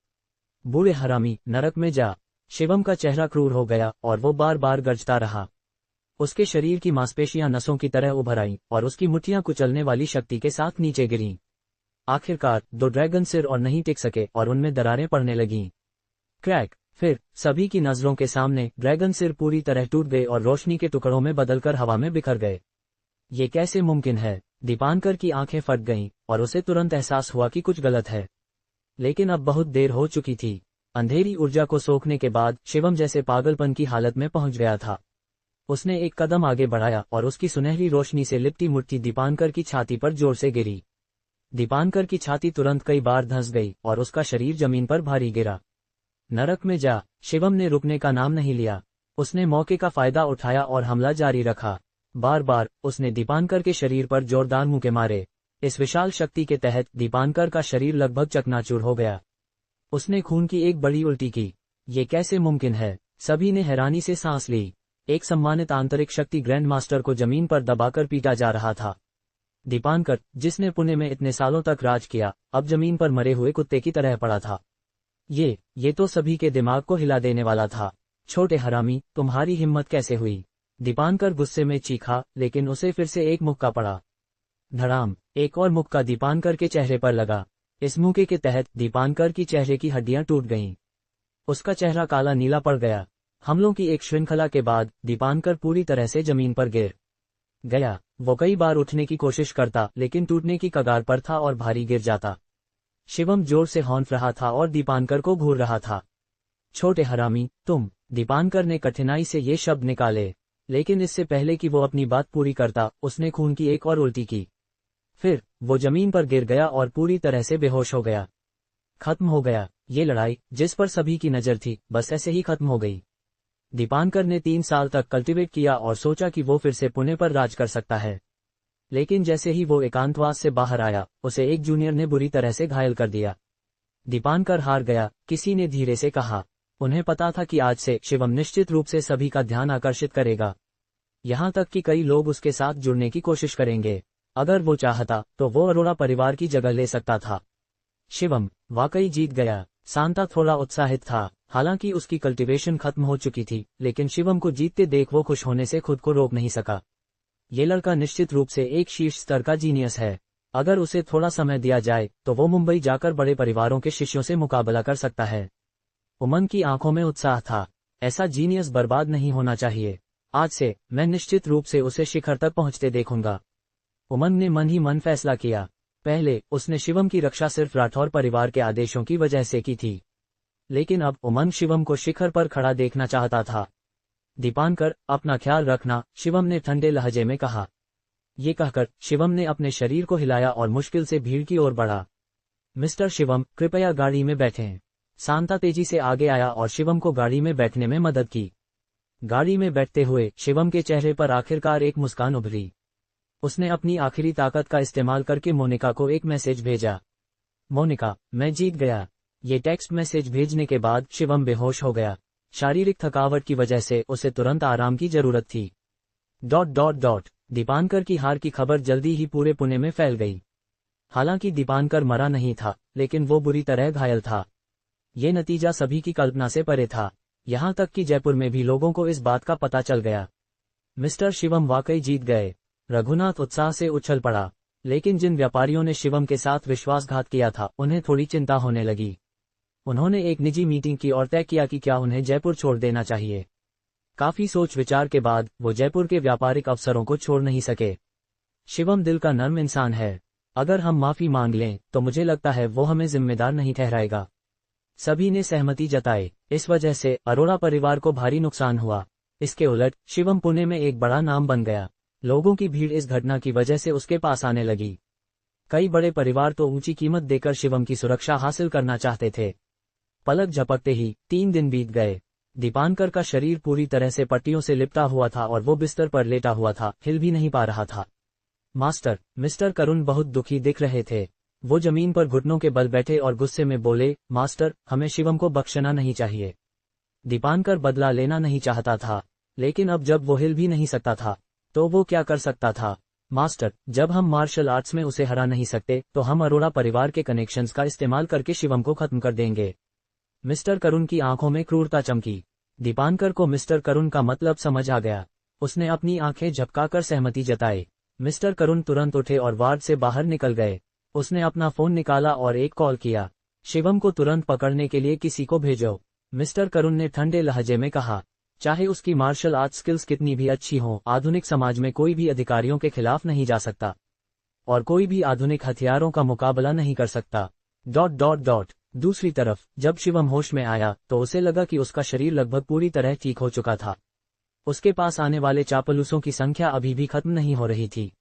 बूढ़े हरामी, नरक में जा। शिवम का चेहरा क्रूर हो गया और वो बार बार गरजता रहा। उसके शरीर की मांसपेशियां नसों की तरह उभर आईं और उसकी मुट्ठियां कुचलने वाली शक्ति के साथ नीचे गिरीं। आखिरकार 2 ड्रैगन सिर और नहीं टिक सके और उनमें दरारें पड़ने लगीं। क्रैक! फिर सभी की नजरों के सामने ड्रैगन सिर पूरी तरह टूट गए और रोशनी के टुकड़ों में बदलकर हवा में बिखर गए। ये कैसे मुमकिन है? दीपांकर की आंखें फट गईं और उसे तुरंत एहसास हुआ कि कुछ गलत है। लेकिन अब बहुत देर हो चुकी थी। अंधेरी ऊर्जा को सोखने के बाद शिवम जैसे पागलपन की हालत में पहुंच गया था। उसने एक कदम आगे बढ़ाया और उसकी सुनहरी रोशनी से लिपटी मुट्ठी दीपांकर की छाती पर जोर से गिरी। दीपांकर की छाती तुरंत कई बार धंस गई और उसका शरीर जमीन पर भारी गिरा। नरक में जा। शिवम ने रुकने का नाम नहीं लिया। उसने मौके का फायदा उठाया और हमला जारी रखा। बार बार उसने दीपांकर के शरीर पर जोरदार मुक्के मारे। इस विशाल शक्ति के तहत दीपांकर का शरीर लगभग चकनाचूर हो गया। उसने खून की एक बड़ी उल्टी की। ये कैसे मुमकिन है? सभी ने हैरानी से सांस ली। एक सम्मानित आंतरिक शक्ति ग्रैंड मास्टर को जमीन पर दबाकर पीटा जा रहा था। दीपांकर, जिसने पुणे में इतने सालों तक राज किया, अब जमीन पर मरे हुए कुत्ते की तरह पड़ा था। ये तो सभी के दिमाग को हिला देने वाला था। छोटे हरामी, तुम्हारी हिम्मत कैसे हुई? दीपांकर गुस्से में चीखा, लेकिन उसे फिर से एक मुक्का पड़ा। धड़ाम, एक और मुक्का दीपांकर के चेहरे पर लगा। इस मुक्के के तहत दीपांकर की चेहरे की हड्डियां टूट गईं। उसका चेहरा काला नीला पड़ गया। हमलों की एक श्रृंखला के बाद दीपांकर पूरी तरह से जमीन पर गिर गया। वो कई बार उठने की कोशिश करता, लेकिन टूटने की कगार पर था और भारी गिर जाता। शिवम जोर से हौंफ रहा था और दीपांकर को घूर रहा था। छोटे हरामी, तुम! दीपांकर ने कठिनाई से ये शब्द निकाले, लेकिन इससे पहले कि वो अपनी बात पूरी करता, उसने खून की एक और उल्टी की। फिर वो जमीन पर गिर गया और पूरी तरह से बेहोश हो गया। खत्म हो गया। ये लड़ाई, जिस पर सभी की नजर थी, बस ऐसे ही खत्म हो गई। दीपांकर ने 3 साल तक कल्टीवेट किया और सोचा कि वो फिर से पुणे पर राज कर सकता है। लेकिन जैसे ही वो एकांतवास से बाहर आया, उसे एक जूनियर ने बुरी तरह से घायल कर दिया। दीपांकर हार गया, किसी ने धीरे से कहा। उन्हें पता था कि आज से शिवम निश्चित रूप से सभी का ध्यान आकर्षित करेगा। यहाँ तक कि कई लोग उसके साथ जुड़ने की कोशिश करेंगे। अगर वो चाहता तो वो अरोड़ा परिवार की जगह ले सकता था। शिवम वाकई जीत गया। सांता थोड़ा उत्साहित था। हालांकि उसकी कल्टीवेशन खत्म हो चुकी थी, लेकिन शिवम को जीतते देख वो खुश होने से खुद को रोक नहीं सका। ये लड़का निश्चित रूप से एक शीर्ष स्तर का जीनियस है। अगर उसे थोड़ा समय दिया जाए तो वो मुंबई जाकर बड़े परिवारों के शिष्यों से मुकाबला कर सकता है। उमंग की आंखों में उत्साह था। ऐसा जीनियस बर्बाद नहीं होना चाहिए। आज से मैं निश्चित रूप से उसे शिखर तक पहुंचते देखूंगा। उमंग ने मन ही मन फैसला किया। पहले उसने शिवम की रक्षा सिर्फ राठौर परिवार के आदेशों की वजह से की थी, लेकिन अब उमंग शिवम को शिखर पर खड़ा देखना चाहता था। दीपांकर, अपना ख्याल रखना, शिवम ने ठंडे लहजे में कहा। ये कहकर शिवम ने अपने शरीर को हिलाया और मुश्किल से भीड़ की ओर बढ़ा। मिस्टर शिवम, कृपया गाड़ी में बैठें। सांता तेजी से आगे आया और शिवम को गाड़ी में बैठने में मदद की। गाड़ी में बैठते हुए शिवम के चेहरे पर आखिरकार एक मुस्कान उभरी। उसने अपनी आखिरी ताकत का इस्तेमाल करके मोनिका को एक मैसेज भेजा। मोनिका, मैं जीत गया। ये टेक्स्ट मैसेज भेजने के बाद शिवम बेहोश हो गया। शारीरिक थकावट की वजह से उसे तुरंत आराम की जरूरत थी। ... दीपांकर की हार की खबर जल्दी ही पूरे पुणे में फैल गई। हालांकि दीपांकर मरा नहीं था, लेकिन वो बुरी तरह घायल था। ये नतीजा सभी की कल्पना से परे था। यहाँ तक कि जयपुर में भी लोगों को इस बात का पता चल गया। मिस्टर शिवम वाकई जीत गए। रघुनाथ उत्साह से उछल पड़ा। लेकिन जिन व्यापारियों ने शिवम के साथ विश्वासघात किया था, उन्हें थोड़ी चिंता होने लगी। उन्होंने एक निजी मीटिंग की और तय किया कि क्या उन्हें जयपुर छोड़ देना चाहिए। काफी सोच विचार के बाद वो जयपुर के व्यापारिक अफसरों को छोड़ नहीं सके। शिवम दिल का नर्म इंसान है। अगर हम माफी मांग लें तो मुझे लगता है वो हमें जिम्मेदार नहीं ठहराएगा। सभी ने सहमति जताई। इस वजह से अरोड़ा परिवार को भारी नुकसान हुआ। इसके उलट शिवम पुणे में एक बड़ा नाम बन गया। लोगों की भीड़ इस घटना की वजह से उसके पास आने लगी। कई बड़े परिवार तो ऊंची कीमत देकर शिवम की सुरक्षा हासिल करना चाहते थे। पलक झपकते ही 3 दिन बीत गए। दीपांकर का शरीर पूरी तरह से पट्टियों से लिपटा हुआ था और वो बिस्तर पर लेटा हुआ था, हिल भी नहीं पा रहा था। मास्टर, मिस्टर करुण बहुत दुखी दिख रहे थे। वो जमीन पर घुटनों के बल बैठे और गुस्से में बोले, मास्टर, हमें शिवम को बख्शना नहीं चाहिए। दीपांकर बदला लेना नहीं चाहता था, लेकिन अब जब वो हिल भी नहीं सकता था तो वो क्या कर सकता था। मास्टर, जब हम मार्शल आर्ट्स में उसे हरा नहीं सकते तो हम अरोड़ा परिवार के कनेक्शंस का इस्तेमाल करके शिवम को खत्म कर देंगे। मिस्टर करुण की आंखों में क्रूरता चमकी। दीपांकर को मिस्टर करुण का मतलब समझ आ गया। उसने अपनी आंखें झपकाकर सहमति जताई। मिस्टर करुण तुरंत उठे और वार्ड से बाहर निकल गए। उसने अपना फोन निकाला और एक कॉल किया। शिवम को तुरंत पकड़ने के लिए किसी को भेजो। मिस्टर करुण ने ठंडे लहजे में कहा। चाहे उसकी मार्शल आर्ट स्किल्स कितनी भी अच्छी हों, आधुनिक समाज में कोई भी अधिकारियों के खिलाफ नहीं जा सकता और कोई भी आधुनिक हथियारों का मुकाबला नहीं कर सकता। ... दूसरी तरफ जब शिवम होश में आया तो उसे लगा कि उसका शरीर लगभग पूरी तरह ठीक हो चुका था। उसके पास आने वाले चापलूसों की संख्या अभी भी खत्म नहीं हो रही थी।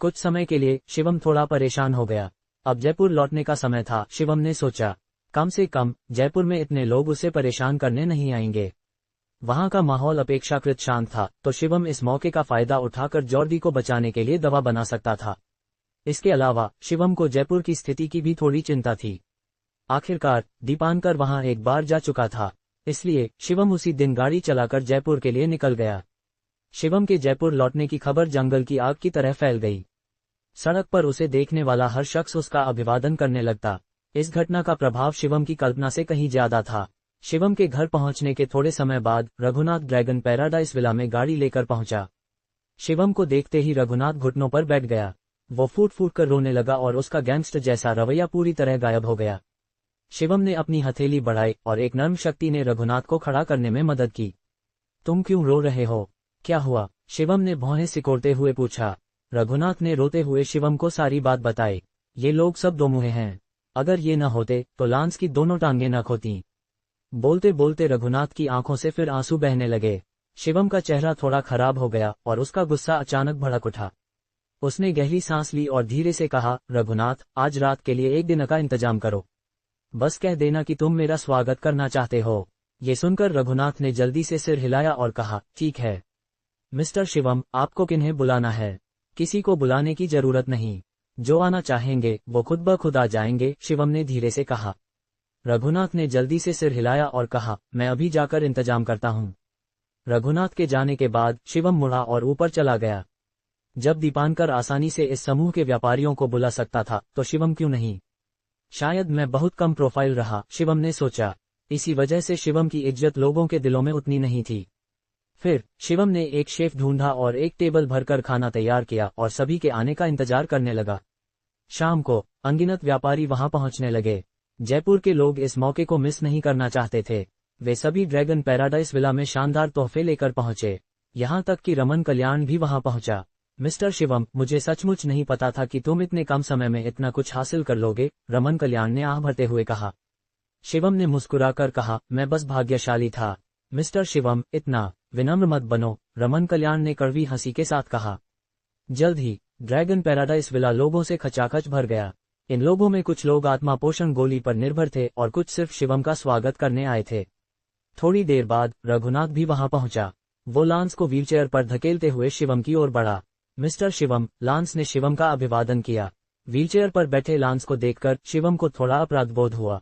कुछ समय के लिए शिवम थोड़ा परेशान हो गया। अब जयपुर लौटने का समय था, शिवम ने सोचा। कम से कम जयपुर में इतने लोग उसे परेशान करने नहीं आएंगे। वहां का माहौल अपेक्षाकृत शांत था, तो शिवम इस मौके का फायदा उठाकर जॉर्डी को बचाने के लिए दवा बना सकता था। इसके अलावा शिवम को जयपुर की स्थिति की भी थोड़ी चिंता थी। आखिरकार दीपांकर वहां एक बार जा चुका था, इसलिए शिवम उसी दिन गाड़ी चलाकर जयपुर के लिए निकल गया। शिवम के जयपुर लौटने की खबर जंगल की आग की तरह फैल गई। सड़क पर उसे देखने वाला हर शख्स उसका अभिवादन करने लगता। इस घटना का प्रभाव शिवम की कल्पना से कहीं ज्यादा था। शिवम के घर पहुंचने के थोड़े समय बाद रघुनाथ ड्रैगन पैराडाइज विला में गाड़ी लेकर पहुंचा। शिवम को देखते ही रघुनाथ घुटनों पर बैठ गया। वो फूट फूट कर रोने लगा और उसका गैंगस्टर जैसा रवैया पूरी तरह गायब हो गया। शिवम ने अपनी हथेली बढ़ाई और एक नर्म शक्ति ने रघुनाथ को खड़ा करने में मदद की। तुम क्यों रो रहे हो, क्या हुआ? शिवम ने भौहें सिकोड़ते हुए पूछा। रघुनाथ ने रोते हुए शिवम को सारी बात बताई। ये लोग सब दो मुँहे हैं, अगर ये न होते तो लांस की दोनों टांगें न खोती। बोलते बोलते रघुनाथ की आंखों से फिर आंसू बहने लगे। शिवम का चेहरा थोड़ा खराब हो गया और उसका गुस्सा अचानक भड़क उठा। उसने गहरी सांस ली और धीरे से कहा, रघुनाथ, आज रात के लिए एक दिन का इंतजाम करो। बस कह देना कि तुम मेरा स्वागत करना चाहते हो। ये सुनकर रघुनाथ ने जल्दी से सिर हिलाया और कहा, ठीक है मिस्टर शिवम, आपको किन्हें बुलाना है? किसी को बुलाने की जरूरत नहीं, जो आना चाहेंगे वो खुद ब खुद आ जाएंगे, शिवम ने धीरे से कहा। रघुनाथ ने जल्दी से सिर हिलाया और कहा, मैं अभी जाकर इंतजाम करता हूँ। रघुनाथ के जाने के बाद शिवम मुड़ा और ऊपर चला गया। जब दीपांकर आसानी से इस समूह के व्यापारियों को बुला सकता था तो शिवम क्यों नहीं? शायद मैं बहुत कम प्रोफाइल रहा, शिवम ने सोचा। इसी वजह से शिवम की इज्जत लोगों के दिलों में उतनी नहीं थी। फिर शिवम ने एक शेफ ढूंढा और एक टेबल भरकर खाना तैयार किया और सभी के आने का इंतजार करने लगा। शाम को अनगिनत व्यापारी वहां पहुंचने लगे। जयपुर के लोग इस मौके को मिस नहीं करना चाहते थे। वे सभी ड्रैगन पैराडाइज विला में शानदार तोहफे लेकर पहुंचे। यहां तक कि रमन कल्याण भी वहां पहुंचा। मिस्टर शिवम, मुझे सचमुच नहीं पता था कि तुम इतने कम समय में इतना कुछ हासिल कर लोगे, रमन कल्याण ने आह भरते हुए कहा। शिवम ने मुस्कुराकर कहा, मैं बस भाग्यशाली था। मिस्टर शिवम, इतना विनम्र मत बनो, रमन कल्याण ने कड़वी हंसी के साथ कहा। जल्द ही ड्रैगन पैराडाइज विला लोगों से खचाखच भर गया। इन लोगों में कुछ लोग आत्मा पोषण गोली पर निर्भर थे और कुछ सिर्फ शिवम का स्वागत करने आए थे। थोड़ी देर बाद रघुनाथ भी वहां पहुंचा। वो लांस को व्हीलचेयर पर धकेलते हुए शिवम की ओर बढ़ा। मिस्टर शिवम, लांस ने शिवम का अभिवादन किया। व्हीलचेयर पर बैठे लांस को देखकर शिवम को थोड़ा अपराधबोध हुआ।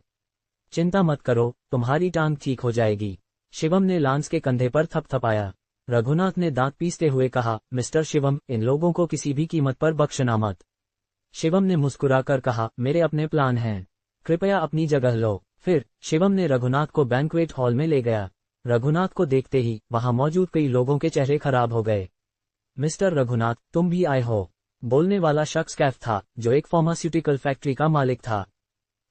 चिंता मत करो, तुम्हारी टांग ठीक हो जाएगी, शिवम ने लांस के कंधे पर थपथपाया। रघुनाथ ने दांत पीसते हुए कहा, मिस्टर शिवम, इन लोगों को किसी भी कीमत पर बख्शना मत। शिवम ने मुस्कुराकर कहा, मेरे अपने प्लान हैं, कृपया अपनी जगह लो। फिर शिवम ने रघुनाथ को बैंक्वेट हॉल में ले गया। रघुनाथ को देखते ही वहां मौजूद कई लोगों के चेहरे खराब हो गए। मिस्टर रघुनाथ, तुम भी आए हो। बोलने वाला शख्स कैफ था, जो एक फार्मास्यूटिकल फैक्ट्री का मालिक था।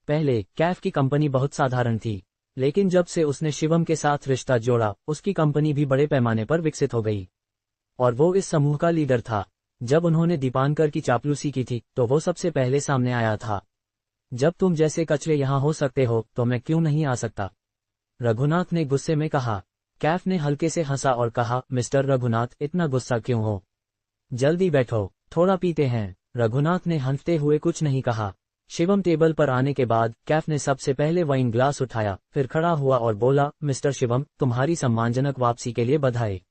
पहले कैफ की कंपनी बहुत साधारण थी, लेकिन जब से उसने शिवम के साथ रिश्ता जोड़ा, उसकी कंपनी भी बड़े पैमाने पर विकसित हो गई। और वो इस समूह का लीडर था। जब उन्होंने दीपांकर की चापलूसी की थी तो वो सबसे पहले सामने आया था। जब तुम जैसे कचरे यहाँ हो सकते हो तो मैं क्यों नहीं आ सकता, रघुनाथ ने गुस्से में कहा। कैफ ने हल्के से हंसा और कहा, मिस्टर रघुनाथ, इतना गुस्सा क्यों हो? जल्दी बैठो, थोड़ा पीते हैं। रघुनाथ ने हंसते हुए कुछ नहीं कहा। शिवम टेबल पर आने के बाद कैफ ने सबसे पहले वाइन ग्लास उठाया, फिर खड़ा हुआ और बोला, मिस्टर शिवम, तुम्हारी सम्मानजनक वापसी के लिए बधाई।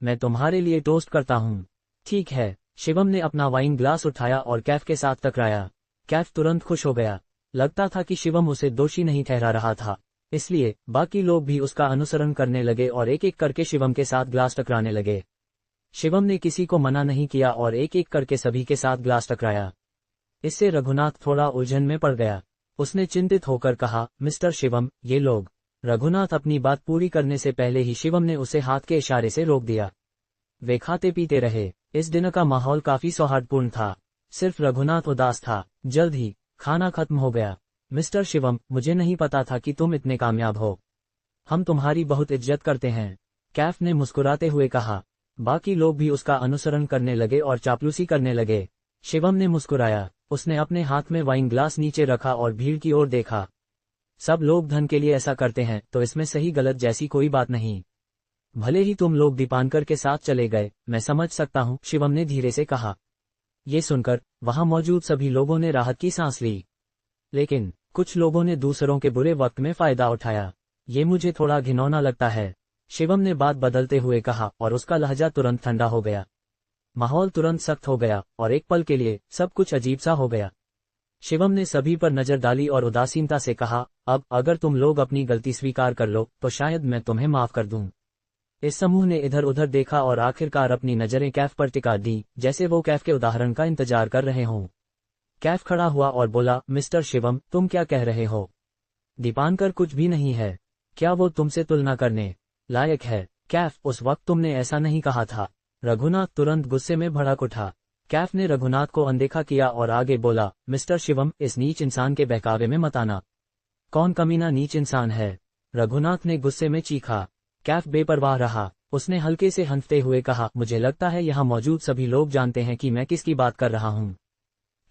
मैं तुम्हारे लिए टोस्ट करता हूँ। ठीक है, शिवम ने अपना वाइन ग्लास उठाया और कैफ के साथ टकराया। कैफ तुरंत खुश हो गया। लगता था कि शिवम उसे दोषी नहीं ठहरा रहा था, इसलिए बाकी लोग भी उसका अनुसरण करने लगे और एक एक करके शिवम के साथ ग्लास टकराने लगे। शिवम ने किसी को मना नहीं किया और एक एक करके सभी के साथ ग्लास टकराया। इससे रघुनाथ थोड़ा उलझन में पड़ गया। उसने चिंतित होकर कहा, मिस्टर शिवम, ये लोग। रघुनाथ अपनी बात पूरी करने से पहले ही शिवम ने उसे हाथ के इशारे से रोक दिया। वे खाते पीते रहे। इस दिन का माहौल काफी सौहार्दपूर्ण था। सिर्फ रघुनाथ उदास था। जल्द ही खाना खत्म हो गया। मिस्टर शिवम, मुझे नहीं पता था कि तुम इतने कामयाब हो। हम तुम्हारी बहुत इज्जत करते हैं, कैफ ने मुस्कुराते हुए कहा। बाकी लोग भी उसका अनुसरण करने लगे और चापलूसी करने लगे। शिवम ने मुस्कुराया। उसने अपने हाथ में वाइन ग्लास नीचे रखा और भीड़ की ओर देखा। सब लोग धन के लिए ऐसा करते हैं तो इसमें सही गलत जैसी कोई बात नहीं। भले ही तुम लोग दीपांकर के साथ चले गए, मैं समझ सकता हूँ, शिवम ने धीरे से कहा। ये सुनकर वहां मौजूद सभी लोगों ने राहत की सांस ली। लेकिन कुछ लोगों ने दूसरों के बुरे वक्त में फायदा उठाया। ये मुझे थोड़ा घिनौना लगता है। शिवम ने बात बदलते हुए कहा और उसका लहजा तुरंत ठंडा हो गया। माहौल तुरंत सख्त हो गया और एक पल के लिए सब कुछ अजीब सा हो गया। शिवम ने सभी पर नजर डाली और उदासीनता से कहा, अब अगर तुम लोग अपनी गलती स्वीकार कर लो तो शायद मैं तुम्हें माफ कर दूं। इस समूह ने इधर उधर देखा और आखिरकार अपनी नजरें कैफ पर टिका दी, जैसे वो कैफ के उदाहरण का इंतजार कर रहे हों। कैफ खड़ा हुआ और बोला, मिस्टर शिवम, तुम क्या कह रहे हो? दीपांकर कुछ भी नहीं है। क्या वो तुमसे तुलना करने लायक है? कैफ, उस वक्त तुमने ऐसा नहीं कहा था। रघुनाथ तुरंत गुस्से में भड़क उठा। कैफ ने रघुनाथ को अनदेखा किया और आगे बोला, मिस्टर शिवम, इस नीच इंसान के बहकावे में मत आना। कौन कमीना नीच इंसान है? रघुनाथ ने गुस्से में चीखा। कैफ बेपरवाह रहा। उसने हल्के से हंसते हुए कहा, मुझे लगता है यहाँ मौजूद सभी लोग जानते हैं कि मैं किसकी बात कर रहा हूँ।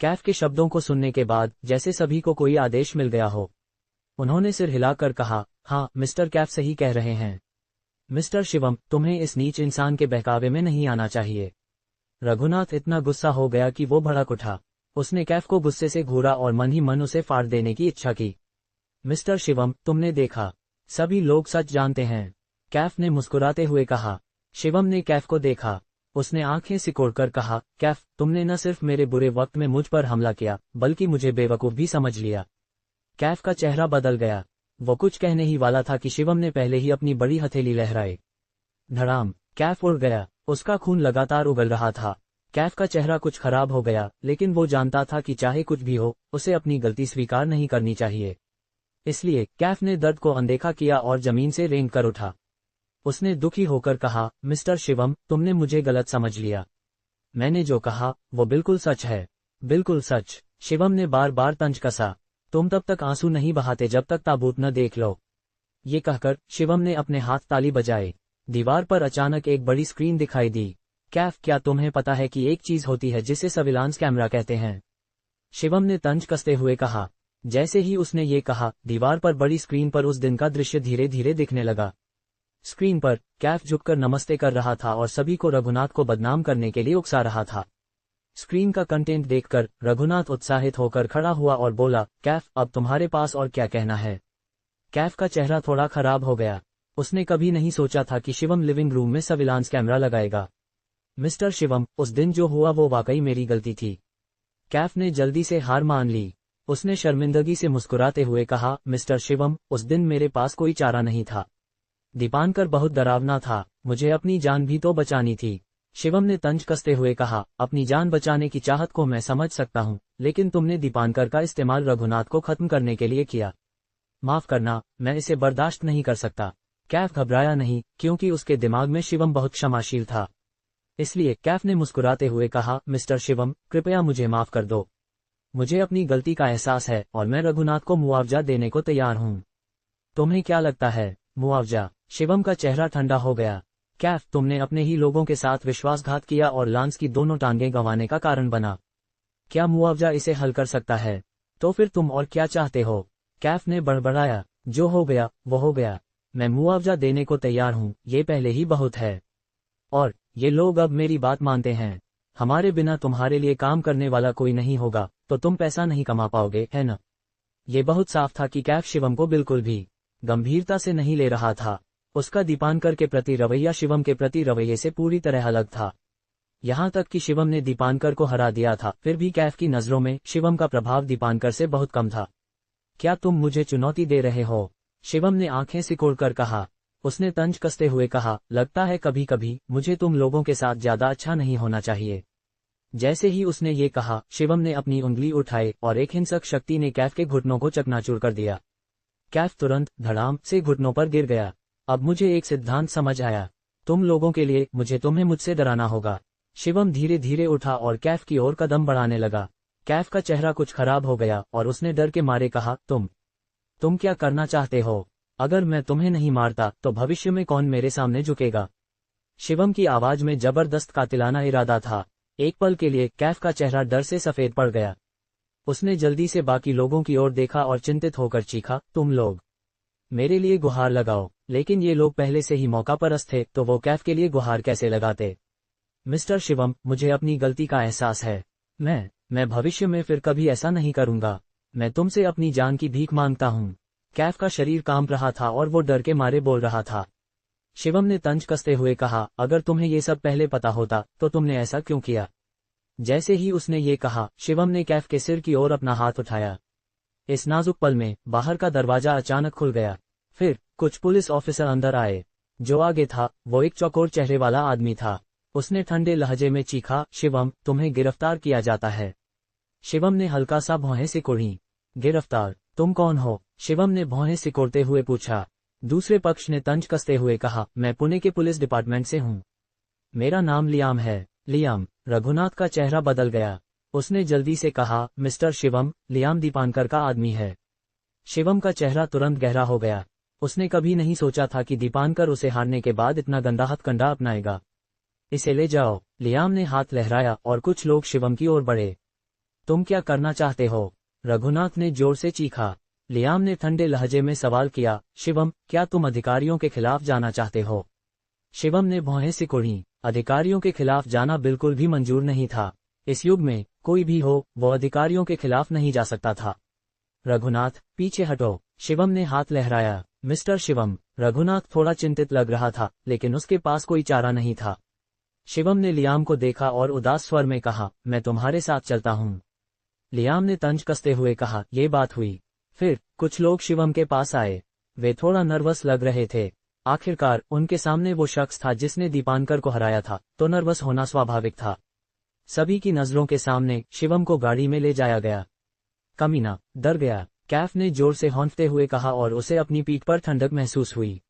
कैफ के शब्दों को सुनने के बाद जैसे सभी को कोई आदेश मिल गया हो। उन्होंने सिर हिलाकर कहा, हाँ, मिस्टर कैफ सही कह रहे हैं। मिस्टर शिवम, तुम्हें इस नीच इंसान के बहकावे में नहीं आना चाहिए। रघुनाथ इतना गुस्सा हो गया कि वो भड़क उठा। उसने कैफ को गुस्से से घूरा और मन ही मन उसे फाड़ देने की इच्छा की। मिस्टर शिवम, तुमने देखा, सभी लोग सच जानते हैं। कैफ ने मुस्कुराते हुए कहा। शिवम ने कैफ को देखा। उसने आंखें सिकोड़कर कहा, कैफ, तुमने न सिर्फ मेरे बुरे वक्त में मुझ पर हमला किया, बल्कि मुझे बेवकूफ भी समझ लिया। कैफ का चेहरा बदल गया। वो कुछ कहने ही वाला था कि शिवम ने पहले ही अपनी बड़ी हथेली लहराई। धड़ाम, कैफ उड़ गया। उसका खून लगातार उगल रहा था। कैफ का चेहरा कुछ खराब हो गया, लेकिन वो जानता था कि चाहे कुछ भी हो, उसे अपनी गलती स्वीकार नहीं करनी चाहिए। इसलिए कैफ ने दर्द को अनदेखा किया और जमीन से रेंग कर उठा। उसने दुखी होकर कहा, मिस्टर शिवम, तुमने मुझे गलत समझ लिया। मैंने जो कहा वो बिल्कुल सच है। बिल्कुल सच। शिवम ने बार बार तंज कसा। तुम तब तक आंसू नहीं बहाते जब तक ताबूत न देख लो। ये कहकर शिवम ने अपने हाथ ताली बजाए। दीवार पर अचानक एक बड़ी स्क्रीन दिखाई दी। कैफ, क्या तुम्हें पता है कि एक चीज होती है जिसे सर्विलांस कैमरा कहते हैं? शिवम ने तंज कसते हुए कहा। जैसे ही उसने ये कहा, दीवार पर बड़ी स्क्रीन पर उस दिन का दृश्य धीरे धीरे दिखने लगा। स्क्रीन पर कैफ झुककर नमस्ते कर रहा था और सभी को रघुनाथ को बदनाम करने के लिए उकसा रहा था। स्क्रीन का कंटेंट देखकर रघुनाथ उत्साहित होकर खड़ा हुआ और बोला, कैफ, अब तुम्हारे पास और क्या कहना है? कैफ का चेहरा थोड़ा खराब हो गया। उसने कभी नहीं सोचा था कि शिवम लिविंग रूम में सर्विलांस कैमरा लगाएगा। मिस्टर शिवम, उस दिन जो हुआ वो वाकई मेरी गलती थी। कैफ ने जल्दी से हार मान ली। उसने शर्मिंदगी से मुस्कुराते हुए कहा, मिस्टर शिवम, उस दिन मेरे पास कोई चारा नहीं था। दीपांकर बहुत डरावना था। मुझे अपनी जान भी तो बचानी थी। शिवम ने तंज कसते हुए कहा, अपनी जान बचाने की चाहत को मैं समझ सकता हूँ, लेकिन तुमने दीपांकर का इस्तेमाल रघुनाथ को खत्म करने के लिए किया। माफ करना, मैं इसे बर्दाश्त नहीं कर सकता। कैफ घबराया नहीं, क्योंकि उसके दिमाग में शिवम बहुत क्षमाशील था। इसलिए कैफ ने मुस्कुराते हुए कहा, मिस्टर शिवम, कृपया मुझे माफ कर दो। मुझे अपनी गलती का एहसास है और मैं रघुनाथ को मुआवजा देने को तैयार हूँ। तुम्हें क्या लगता है? मुआवजा? शिवम का चेहरा ठंडा हो गया। कैफ, तुमने अपने ही लोगों के साथ विश्वासघात किया और लांस की दोनों टांगें गंवाने का कारण बना। क्या मुआवजा इसे हल कर सकता है? तो फिर तुम और क्या चाहते हो? कैफ ने बड़बड़ाया। जो हो गया वो हो गया। मैं मुआवजा देने को तैयार हूँ, ये पहले ही बहुत है। और ये लोग अब मेरी बात मानते हैं। हमारे बिना तुम्हारे लिए काम करने वाला कोई नहीं होगा, तो तुम पैसा नहीं कमा पाओगे, है न? ये बहुत साफ था कि कैफ शिवम को बिल्कुल भी गंभीरता से नहीं ले रहा था। उसका दीपांकर के प्रति रवैया शिवम के प्रति रवैये से पूरी तरह अलग था। यहाँ तक कि शिवम ने दीपांकर को हरा दिया था, फिर भी कैफ की नजरों में शिवम का प्रभाव दीपांकर से बहुत कम था। क्या तुम मुझे चुनौती दे रहे हो? शिवम ने आंखें सिकोड़कर कहा। उसने तंज कसते हुए कहा, लगता है कभी कभी मुझे तुम लोगों के साथ ज्यादा अच्छा नहीं होना चाहिए। जैसे ही उसने ये कहा, शिवम ने अपनी उंगली उठाई और एक हिंसक शक्ति ने कैफ के घुटनों को चकनाचूर कर दिया। कैफ तुरंत धड़ाम से घुटनों पर गिर गया। अब मुझे एक सिद्धांत समझ आया। तुम लोगों के लिए तुम्हें मुझसे डराना होगा। शिवम धीरे धीरे उठा और कैफ की ओर कदम बढ़ाने लगा। कैफ का चेहरा कुछ खराब हो गया और उसने डर के मारे कहा, तुम क्या करना चाहते हो? अगर मैं तुम्हें नहीं मारता तो भविष्य में कौन मेरे सामने झुकेगा? शिवम की आवाज में जबरदस्त कातिलाना इरादा था। एक पल के लिए कैफ का चेहरा डर से सफेद पड़ गया। उसने जल्दी से बाकी लोगों की ओर देखा और चिंतित होकर चीखा, तुम लोग मेरे लिए गुहार लगाओ। लेकिन ये लोग पहले से ही मौकापरस्त थे, तो वो कैफ के लिए गुहार कैसे लगाते? मिस्टर शिवम, मुझे अपनी गलती का एहसास है। मैं भविष्य में फिर कभी ऐसा नहीं करूंगा। मैं तुमसे अपनी जान की भीख मांगता हूँ। कैफ का शरीर कांप रहा था और वो डर के मारे बोल रहा था। शिवम ने तंज कसते हुए कहा, अगर तुम्हें ये सब पहले पता होता तो तुमने ऐसा क्यों किया? जैसे ही उसने ये कहा, शिवम ने कैफ के सिर की ओर अपना हाथ उठाया। इस नाजुक पल में बाहर का दरवाजा अचानक खुल गया। फिर कुछ पुलिस ऑफिसर अंदर आए। जो आगे था वो एक चौकोर चेहरे वाला आदमी था। उसने ठंडे लहजे में चीखा, शिवम, तुम्हें गिरफ्तार किया जाता है। शिवम ने हल्का सा भौहें सिकोड़ी। गिरफ्तार? तुम कौन हो? शिवम ने भौहें सिकोड़ते हुए पूछा। दूसरे पक्ष ने तंज कसते हुए कहा, मैं पुणे के पुलिस डिपार्टमेंट से हूँ। मेरा नाम लियाम है। लियाम? रघुनाथ का चेहरा बदल गया। उसने जल्दी से कहा, मिस्टर शिवम, लियाम दीपांकर का आदमी है। शिवम का चेहरा तुरंत गहरा हो गया। उसने कभी नहीं सोचा था कि दीपांकर उसे हारने के बाद इतना गंदा हथकंडा अपनाएगा। इसे ले जाओ। लियाम ने हाथ लहराया और कुछ लोग शिवम की ओर बढ़े। तुम क्या करना चाहते हो? रघुनाथ ने जोर से चीखा। लियाम ने ठंडे लहजे में सवाल किया, शिवम, क्या तुम अधिकारियों के खिलाफ जाना चाहते हो? शिवम ने भौहें सिकोड़ी। अधिकारियों के खिलाफ जाना बिल्कुल भी मंजूर नहीं था। इस युग में कोई भी हो, वो अधिकारियों के खिलाफ नहीं जा सकता था। रघुनाथ, पीछे हटो। शिवम ने हाथ लहराया। मिस्टर शिवम। रघुनाथ थोड़ा चिंतित लग रहा था, लेकिन उसके पास कोई चारा नहीं था। शिवम ने लियाम को देखा और उदास स्वर में कहा, मैं तुम्हारे साथ चलता हूँ। लियाम ने तंज कसते हुए कहा, ये बात हुई। फिर कुछ लोग शिवम के पास आए। वे थोड़ा नर्वस लग रहे थे। आखिरकार उनके सामने वो शख्स था जिसने दीपांकर को हराया था, तो नर्वस होना स्वाभाविक था। सभी की नजरों के सामने शिवम को गाड़ी में ले जाया गया। कमीना, डर गया, कैफ ने जोर से हौंकते हुए कहा और उसे अपनी पीठ पर ठंडक महसूस हुई।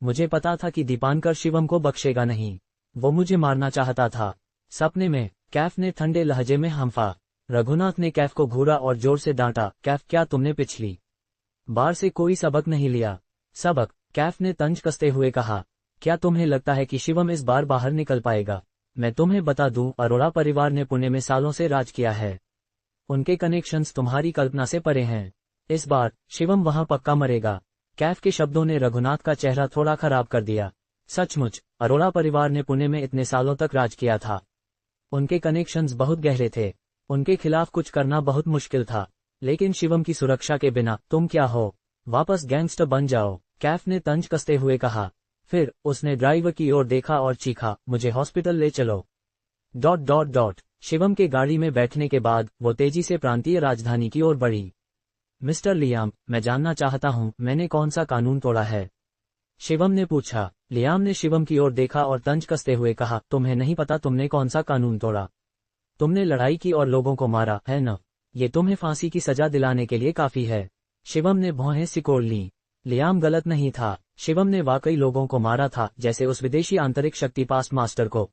मुझे पता था कि दीपांकर शिवम को बख्शेगा नहीं। वो मुझे मारना चाहता था। सपने में, कैफ ने ठंडे लहजे में हंफा। रघुनाथ ने कैफ को घूरा और जोर से डांटा, कैफ, क्या तुमने पिछली बार से कोई सबक नहीं लिया? सबक? कैफ ने तंज कसते हुए कहा, क्या तुम्हें लगता है कि शिवम इस बार बाहर निकल पाएगा? मैं तुम्हें बता दूं, अरोड़ा परिवार ने पुणे में सालों से राज किया है। उनके कनेक्शंस तुम्हारी कल्पना से परे हैं। इस बार शिवम वहां पक्का मरेगा। कैफ के शब्दों ने रघुनाथ का चेहरा थोड़ा खराब कर दिया। सचमुच, अरोड़ा परिवार ने पुणे में इतने सालों तक राज किया था। उनके कनेक्शंस बहुत गहरे थे। उनके खिलाफ कुछ करना बहुत मुश्किल था। लेकिन शिवम की सुरक्षा के बिना तुम क्या हो? वापस गैंगस्टर बन जाओ, कैफ ने तंज कसते हुए कहा। फिर उसने ड्राइवर की ओर देखा और चीखा, मुझे हॉस्पिटल ले चलो। ... शिवम के गाड़ी में बैठने के बाद वो तेजी से प्रांतीय राजधानी की ओर बढ़ी। मिस्टर लियाम, मैं जानना चाहता हूँ, मैंने कौन सा कानून तोड़ा है? शिवम ने पूछा। लियाम ने शिवम की ओर देखा और तंज कसते हुए कहा, तुम्हें नहीं पता तुमने कौन सा कानून तोड़ा? तुमने लड़ाई की और लोगों को मारा, है न? ये तुम्हें फांसी की सजा दिलाने के लिए काफी है। शिवम ने भौहें सिकोड़ ली। लियाम गलत नहीं था। शिवम ने वाकई लोगों को मारा था, जैसे उस विदेशी आंतरिक शक्ति पास्ट मास्टर को।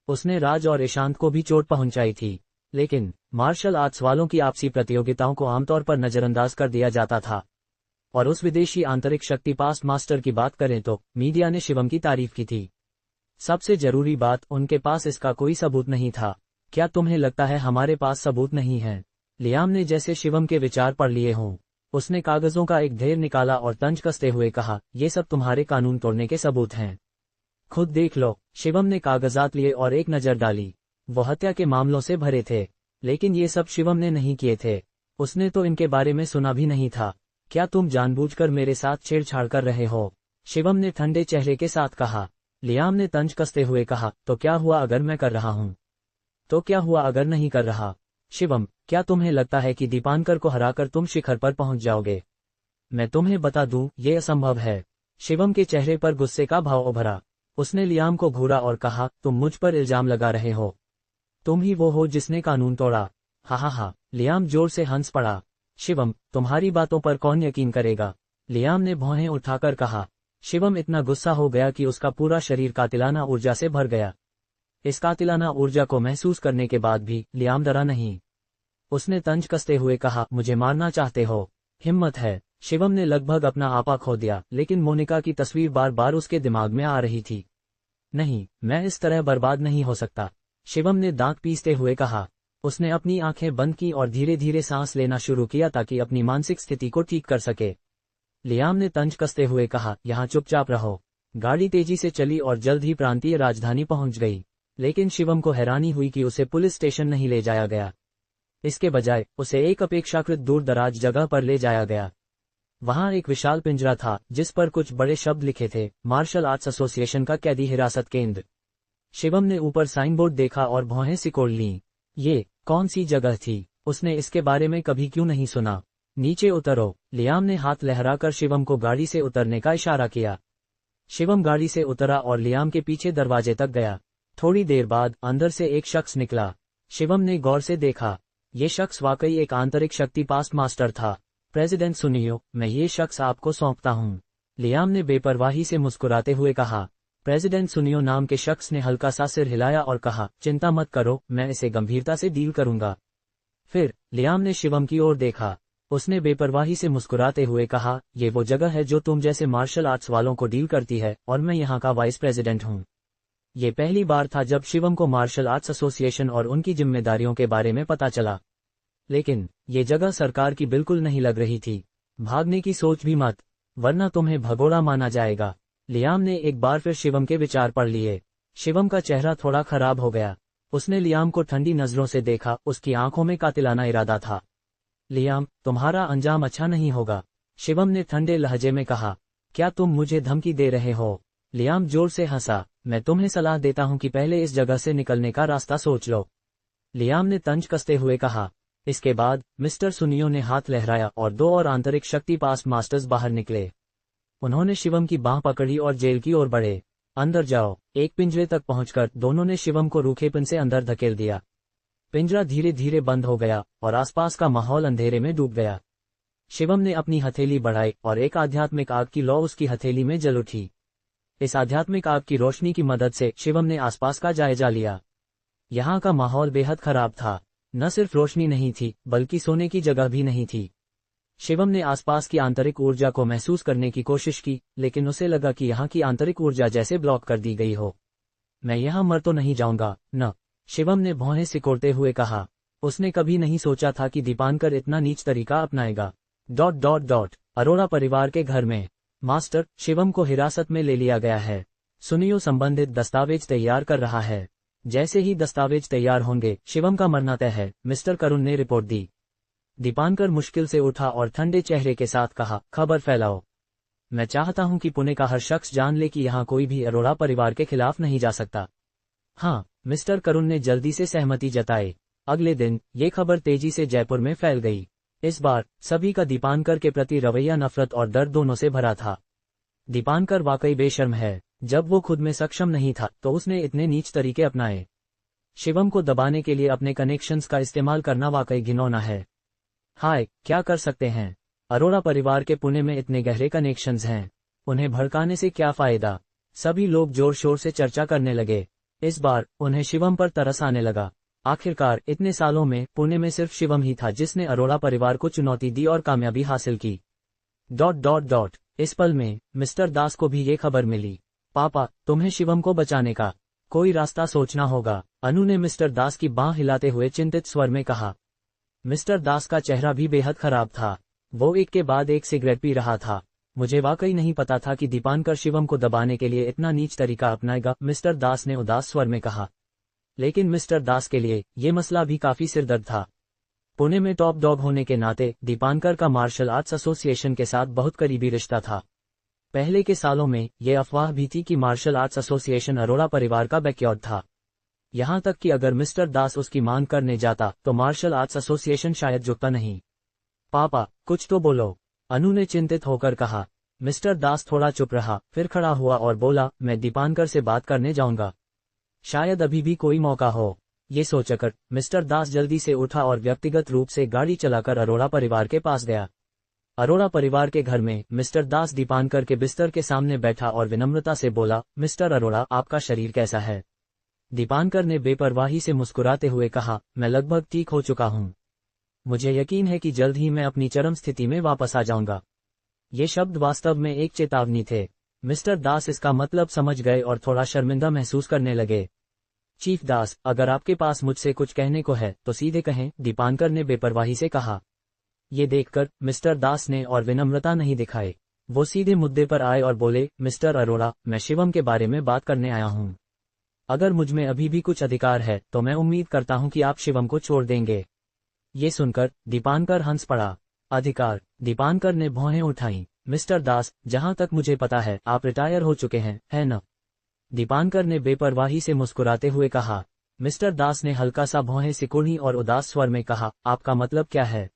उसने राज और ईशांत को भी चोट पहुंचाई थी। लेकिन मार्शल आर्ट्स वालों की आपसी प्रतियोगिताओं को आमतौर पर नजरअंदाज कर दिया जाता था। और उस विदेशी आंतरिक शक्ति पास्ट मास्टर की बात करें तो मीडिया ने शिवम की तारीफ की थी। सबसे जरूरी बात, उनके पास इसका कोई सबूत नहीं था। क्या तुम्हें लगता है हमारे पास सबूत नहीं है? लियाम ने जैसे शिवम के विचार पढ़ लिए हों। उसने कागजों का एक ढेर निकाला और तंज कसते हुए कहा, ये सब तुम्हारे कानून तोड़ने के सबूत हैं। खुद देख लो। शिवम ने कागजात लिए और एक नजर डाली। वो हत्या के मामलों से भरे थे। लेकिन ये सब शिवम ने नहीं किए थे। उसने तो इनके बारे में सुना भी नहीं था। क्या तुम जानबूझकर मेरे साथ छेड़छाड़ कर रहे हो? शिवम ने ठंडे चेहरे के साथ कहा। लियाम ने तंज कसते हुए कहा, तो क्या हुआ अगर मैं कर रहा हूँ? तो क्या हुआ अगर नहीं कर रहा? शिवम, क्या तुम्हें लगता है कि दीपांकर को हराकर तुम शिखर पर पहुंच जाओगे? मैं तुम्हें बता दूं, ये असंभव है। शिवम के चेहरे पर गुस्से का भाव उभरा। उसने लियाम को घूरा और कहा, तुम मुझ पर इल्जाम लगा रहे हो। तुम ही वो हो जिसने कानून तोड़ा। हा। लियाम जोर से हंस पड़ा। शिवम, तुम्हारी बातों पर कौन यकीन करेगा? लियाम ने भौहें उठाकर कहा। शिवम इतना गुस्सा हो गया कि उसका पूरा शरीर कातिलाना ऊर्जा से भर गया। इस कातिलाना ऊर्जा को महसूस करने के बाद भी लियाम डरा नहीं। उसने तंज कसते हुए कहा, मुझे मारना चाहते हो? हिम्मत है। शिवम ने लगभग अपना आपा खो दिया, लेकिन मोनिका की तस्वीर बार बार उसके दिमाग में आ रही थी। नहीं, मैं इस तरह बर्बाद नहीं हो सकता। शिवम ने दांत पीसते हुए कहा। उसने अपनी आंखें बंद की और धीरे धीरे सांस लेना शुरू किया ताकि अपनी मानसिक स्थिति को ठीक कर सके। लियाम ने तंज कसते हुए कहा, यहाँ चुपचाप रहो। गाड़ी तेजी से चली और जल्द ही प्रांतीय राजधानी पहुंच गई। लेकिन शिवम को हैरानी हुई कि उसे पुलिस स्टेशन नहीं ले जाया गया। इसके बजाय उसे एक अपेक्षाकृत दूर दराज जगह पर ले जाया गया। वहां एक विशाल पिंजरा था जिस पर कुछ बड़े शब्द लिखे थे, मार्शल आर्ट्स एसोसिएशन का कैदी हिरासत केंद्र। शिवम ने ऊपर साइन बोर्ड देखा और भौहें सिकोड़ लीं। ये कौन सी जगह थी? उसने इसके बारे में कभी क्यों नहीं सुना? नीचे उतरो। लियाम ने हाथ लहराकर शिवम को गाड़ी से उतरने का इशारा किया। शिवम गाड़ी से उतरा और लियाम के पीछे दरवाजे तक गया। थोड़ी देर बाद अंदर से एक शख्स निकला। शिवम ने गौर से देखा। ये शख्स वाकई एक आंतरिक शक्ति पास्ट मास्टर था। प्रेसिडेंट सुनियो, मैं ये शख्स आपको सौंपता हूँ, लियाम ने बेपरवाही से मुस्कुराते हुए कहा। प्रेसिडेंट सुनियो नाम के शख्स ने हल्का सा सिर हिलाया और कहा, चिंता मत करो, मैं इसे गंभीरता से डील करूंगा। फिर लियाम ने शिवम की ओर देखा। उसने बेपरवाही से मुस्कुराते हुए कहा, ये वो जगह है जो तुम जैसे मार्शल आर्ट्स वालों को डील करती है और मैं यहाँ का वाइस प्रेसिडेंट हूँ। ये पहली बार था जब शिवम को मार्शल आर्ट्स एसोसिएशन और उनकी जिम्मेदारियों के बारे में पता चला। लेकिन ये जगह सरकार की बिल्कुल नहीं लग रही थी। भागने की सोच भी मत, वरना तुम्हें भगोड़ा माना जाएगा। लियाम ने एक बार फिर शिवम के विचार पढ़ लिए। शिवम का चेहरा थोड़ा खराब हो गया। उसने लियाम को ठंडी नजरों से देखा, उसकी आंखों में कातिलाना इरादा था। लियाम, तुम्हारा अंजाम अच्छा नहीं होगा, शिवम ने ठंडे लहजे में कहा। क्या तुम मुझे धमकी दे रहे हो? लियाम जोर से हंसा। मैं तुम्हें सलाह देता हूं कि पहले इस जगह से निकलने का रास्ता सोच लो, लियाम ने तंज कसते हुए कहा। इसके बाद मिस्टर सुनियो ने हाथ लहराया और दो और आंतरिक शक्ति पास्ट मास्टर्स बाहर निकले। उन्होंने शिवम की बांह पकड़ी और जेल की ओर बढ़े। अंदर जाओ। एक पिंजरे तक पहुंचकर दोनों ने शिवम को रूखेपन से अंदर धकेल दिया। पिंजरा धीरे धीरे बंद हो गया और आसपास का माहौल अंधेरे में डूब गया। शिवम ने अपनी हथेली बढ़ाई और एक आध्यात्मिक आग की लौ उसकी हथेली में जल उठी। इस आध्यात्मिक आग की रोशनी की मदद से शिवम ने आसपास का जायजा लिया। यहाँ का माहौल बेहद खराब था। न सिर्फ रोशनी नहीं थी, बल्कि सोने की जगह भी नहीं थी। शिवम ने आसपास की आंतरिक ऊर्जा को महसूस करने की कोशिश की, लेकिन उसे लगा कि यहाँ की आंतरिक ऊर्जा जैसे ब्लॉक कर दी गई हो। मैं यहाँ मर तो नहीं जाऊंगा न, शिवम ने भौहें सिकोड़ते हुए कहा। उसने कभी नहीं सोचा था कि दीपांकर इतना नीच तरीका अपनाएगा। ... अरोड़ा परिवार के घर में। मास्टर, शिवम को हिरासत में ले लिया गया है। सुनियो संबंधित दस्तावेज तैयार कर रहा है। जैसे ही दस्तावेज तैयार होंगे शिवम का मरना तय है, मिस्टर करुण ने रिपोर्ट दी। दीपांकर मुश्किल से उठा और ठंडे चेहरे के साथ कहा, खबर फैलाओ। मैं चाहता हूं कि पुणे का हर शख्स जान ले कि यहाँ कोई भी अरोड़ा परिवार के खिलाफ नहीं जा सकता। हाँ, मिस्टर करुण ने जल्दी से सहमति जताई। अगले दिन ये खबर तेजी से जयपुर में फैल गई। इस बार सभी का दीपांकर के प्रति रवैया नफरत और डर दोनों से भरा था। दीपांकर वाकई बेशर्म है। जब वो खुद में सक्षम नहीं था तो उसने इतने नीच तरीके अपनाए। शिवम को दबाने के लिए अपने कनेक्शंस का इस्तेमाल करना वाकई घिनौना है। हाय, क्या कर सकते हैं? अरोड़ा परिवार के पुणे में इतने गहरे कनेक्शंस हैं, उन्हें भड़काने से क्या फायदा? सभी लोग जोर शोर से चर्चा करने लगे। इस बार उन्हें शिवम पर तरस आने लगा। आखिरकार इतने सालों में पुणे में सिर्फ शिवम ही था जिसने अरोड़ा परिवार को चुनौती दी और कामयाबी हासिल की। ... इस पल में मिस्टर दास को भी ये खबर मिली। पापा, तुम्हें शिवम को बचाने का कोई रास्ता सोचना होगा, अनु ने मिस्टर दास की बांह हिलाते हुए चिंतित स्वर में कहा। मिस्टर दास का चेहरा भी बेहद खराब था। वो एक के बाद एक सिगरेट पी रहा था। मुझे वाकई नहीं पता था कि दीपांकर शिवम को दबाने के लिए इतना नीच तरीका अपनाएगा, मिस्टर दास ने उदास स्वर में कहा। लेकिन मिस्टर दास के लिए ये मसला भी काफी सिरदर्द था। पुणे में टॉप डॉग होने के नाते दीपांकर का मार्शल आर्ट्स एसोसिएशन के साथ बहुत करीबी रिश्ता था। पहले के सालों में ये अफवाह भी थी कि मार्शल आर्ट्स एसोसिएशन अरोड़ा परिवार का बैकयार्ड था। यहाँ तक कि अगर मिस्टर दास उसकी मांग करने जाता तो मार्शल आर्ट्स एसोसिएशन शायद झुकता नहीं। पापा, कुछ तो बोलो, अनु ने चिंतित होकर कहा। मिस्टर दास थोड़ा चुप रहा, फिर खड़ा हुआ और बोला, मैं दीपांकर से बात करने जाऊंगा। शायद अभी भी कोई मौका हो। ये सोचकर मिस्टर दास जल्दी से उठा और व्यक्तिगत रूप से गाड़ी चलाकर अरोड़ा परिवार के पास गया। अरोड़ा परिवार के घर में मिस्टर दास दीपांकर के बिस्तर के सामने बैठा और विनम्रता से बोला, मिस्टर अरोड़ा, आपका शरीर कैसा है? दीपांकर ने बेपरवाही से मुस्कुराते हुए कहा, मैं लगभग ठीक हो चुका हूँ। मुझे यकीन है कि जल्द ही मैं अपनी चरम स्थिति में वापस आ जाऊंगा। ये शब्द वास्तव में एक चेतावनी थे। मिस्टर दास इसका मतलब समझ गए और थोड़ा शर्मिंदा महसूस करने लगे। चीफ दास, अगर आपके पास मुझसे कुछ कहने को है तो सीधे कहें, दीपांकर ने बेपरवाही से कहा। ये देखकर मिस्टर दास ने और विनम्रता नहीं दिखाई। वो सीधे मुद्दे पर आए और बोले, मिस्टर अरोड़ा, मैं शिवम के बारे में बात करने आया हूँ। अगर मुझ में अभी भी कुछ अधिकार है तो मैं उम्मीद करता हूँ कि आप शिवम को छोड़ देंगे। ये सुनकर दीपांकर हंस पड़ा। अधिकार, दीपांकर ने भौहें उठाई। मिस्टर दास, जहां तक मुझे पता है आप रिटायर हो चुके हैं, है न? दीपांकर ने बेपरवाही से मुस्कुराते हुए कहा। मिस्टर दास ने हल्का सा भौहें सिकुड़ी और उदास स्वर में कहा, आपका मतलब क्या है?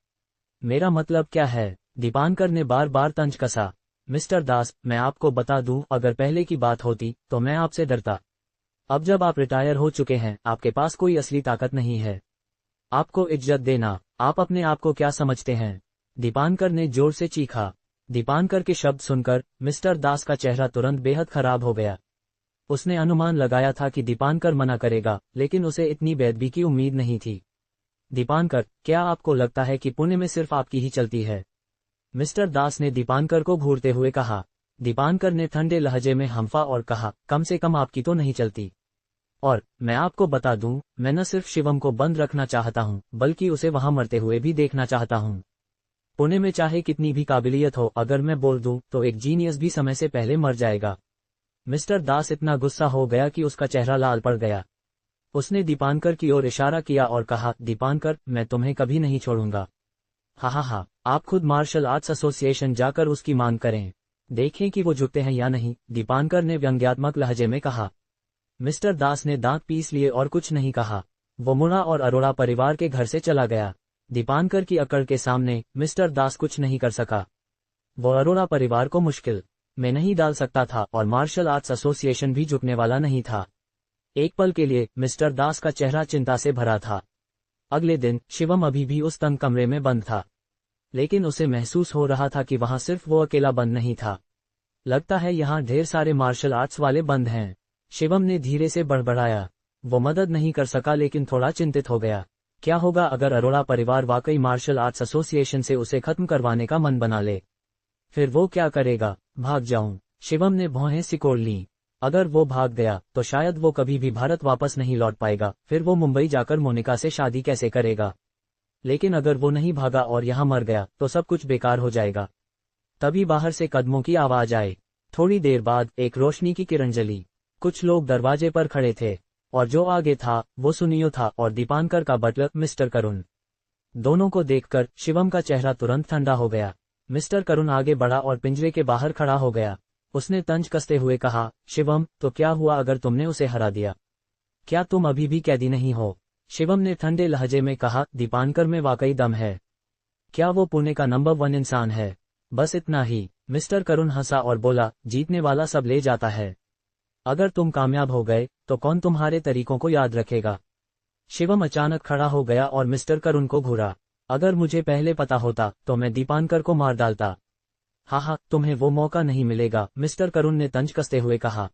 मेरा मतलब क्या है? दीपांकर ने बार बार तंज कसा। मिस्टर दास, मैं आपको बता दूं, अगर पहले की बात होती तो मैं आपसे डरता। अब जब आप रिटायर हो चुके हैं, आपके पास कोई असली ताकत नहीं है। आपको इज्जत देना, आप अपने आप को क्या समझते हैं? दीपांकर ने जोर से चीखा। दीपांकर के शब्द सुनकर मिस्टर दास का चेहरा तुरंत बेहद खराब हो गया। उसने अनुमान लगाया था कि दीपांकर मना करेगा, लेकिन उसे इतनी बेअदबी की उम्मीद नहीं थी। दीपांकर, क्या आपको लगता है कि पुणे में सिर्फ आपकी ही चलती है? मिस्टर दास ने दीपांकर को घूरते हुए कहा। दीपांकर ने ठंडे लहजे में हंफा और कहा, कम से कम आपकी तो नहीं चलती। और मैं आपको बता दूं, मैं न सिर्फ शिवम को बंद रखना चाहता हूं, बल्कि उसे वहां मरते हुए भी देखना चाहता हूं। पुणे में चाहे कितनी भी काबिलियत हो, अगर मैं बोल दूं तो एक जीनियस भी समय से पहले मर जाएगा। मिस्टर दास इतना गुस्सा हो गया कि उसका चेहरा लाल पड़ गया। उसने दीपांकर की ओर इशारा किया और कहा, दीपांकर, मैं तुम्हें कभी नहीं छोड़ूंगा। हा, आप खुद मार्शल आर्ट्स एसोसिएशन जाकर उसकी मांग करें, देखें कि वो झुकते हैं या नहीं, दीपांकर ने व्यंग्यात्मक लहजे में कहा। मिस्टर दास ने दांत पीस लिए और कुछ नहीं कहा। वो मुड़ा और अरोड़ा परिवार के घर से चला गया। दीपांकर की अकड़ के सामने मिस्टर दास कुछ नहीं कर सका। वो अरोड़ा परिवार को मुश्किल में नहीं डाल सकता था और मार्शल आर्ट्स एसोसिएशन भी झुकने वाला नहीं था। एक पल के लिए मिस्टर दास का चेहरा चिंता से भरा था। अगले दिन शिवम अभी भी उस तंग कमरे में बंद था, लेकिन उसे महसूस हो रहा था कि वहां सिर्फ वो अकेला बंद नहीं था। लगता है यहाँ ढेर सारे मार्शल आर्ट्स वाले बंद हैं, शिवम ने धीरे से बड़बड़ाया। वो मदद नहीं कर सका, लेकिन थोड़ा चिंतित हो गया। क्या होगा अगर अरोड़ा परिवार वाकई मार्शल आर्ट्स एसोसिएशन से उसे खत्म करवाने का मन बना ले? फिर वो क्या करेगा? भाग जाऊं, शिवम ने भौहें सिकोड़ लीं। अगर वो भाग गया तो शायद वो कभी भी भारत वापस नहीं लौट पाएगा। फिर वो मुंबई जाकर मोनिका से शादी कैसे करेगा? लेकिन अगर वो नहीं भागा और यहाँ मर गया तो सब कुछ बेकार हो जाएगा। तभी बाहर से कदमों की आवाज आए। थोड़ी देर बाद एक रोशनी की किरण जली। कुछ लोग दरवाजे पर खड़े थे, और जो आगे था वो सुनियो था और दीपांकर का बटलर मिस्टर करुण। दोनों को देखकर शिवम का चेहरा तुरंत ठंडा हो गया। मिस्टर करुण आगे बढ़ा और पिंजरे के बाहर खड़ा हो गया। उसने तंज कसते हुए कहा, शिवम, तो क्या हुआ अगर तुमने उसे हरा दिया? क्या तुम अभी भी कैदी नहीं हो? शिवम ने ठंडे लहजे में कहा, दीपांकर में वाकई दम है। क्या वो पुणे का नंबर 1 इंसान है? बस इतना ही। मिस्टर करुण हंसा और बोला, जीतने वाला सब ले जाता है। अगर तुम कामयाब हो गए तो कौन तुम्हारे तरीकों को याद रखेगा? शिवम अचानक खड़ा हो गया और मिस्टर करुण को घूरा। अगर मुझे पहले पता होता तो मैं दीपांकर को मार डालता। हा, तुम्हें वो मौका नहीं मिलेगा, मिस्टर करुण ने तंज कसते हुए कहा।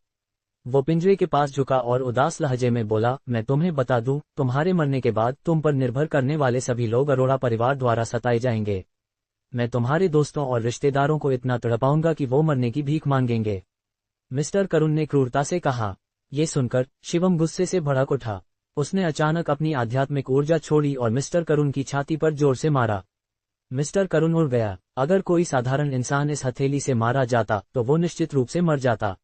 वो पिंजरे के पास झुका और उदास लहजे में बोला, मैं तुम्हें बता दूं, तुम्हारे मरने के बाद तुम पर निर्भर करने वाले सभी लोग अरोड़ा परिवार द्वारा सताए जाएंगे। मैं तुम्हारे दोस्तों और रिश्तेदारों को इतना तड़पाऊंगा कि वो मरने की भीख मांगेंगे। मिस्टर करुण ने क्रूरता से कहा। ये सुनकर शिवम गुस्से से भड़क उठा। उसने अचानक अपनी आध्यात्मिक ऊर्जा छोड़ी और मिस्टर करुण की छाती पर जोर से मारा। मिस्टर करुण उड़ गया। अगर कोई साधारण इंसान इस हथेली से मारा जाता तो वो निश्चित रूप से मर जाता,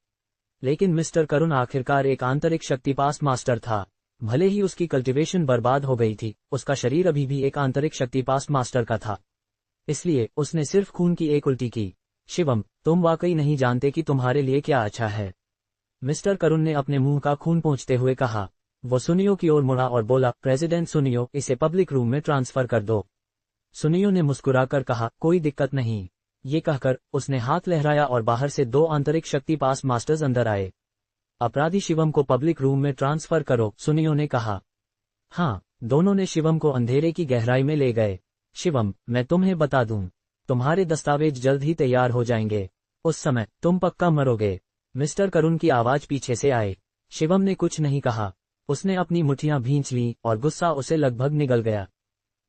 लेकिन मिस्टर करुण आखिरकार एक आंतरिक शक्तिपास मास्टर था। भले ही उसकी कल्टीवेशन बर्बाद हो गई थी, उसका शरीर अभी भी एक आंतरिक शक्तिपास मास्टर का था। इसलिए उसने सिर्फ खून की एक उल्टी की। शिवम, तुम वाकई नहीं जानते कि तुम्हारे लिए क्या अच्छा है, मिस्टर करुण ने अपने मुंह का खून पोंछते हुए कहा। वो सुनियो की ओर मुड़ा और बोला, प्रेसिडेंट सुनियो, इसे पब्लिक रूम में ट्रांसफर कर दो। सुनियो ने मुस्कुराकर कहा, कोई दिक्कत नहीं। ये कहकर उसने हाथ लहराया और बाहर से 2 आंतरिक शक्ति पास मास्टर्स अंदर आए। अपराधी शिवम को पब्लिक रूम में ट्रांसफर करो, सुनियो ने कहा। हाँ, दोनों ने शिवम को अंधेरे की गहराई में ले गए। शिवम, मैं तुम्हें बता दूं, तुम्हारे दस्तावेज जल्द ही तैयार हो जाएंगे। उस समय तुम पक्का मरोगे। मिस्टर करुण की आवाज पीछे से आए। शिवम ने कुछ नहीं कहा। उसने अपनी मुट्ठियां भींच लीं और गुस्सा उसे लगभग निगल गया।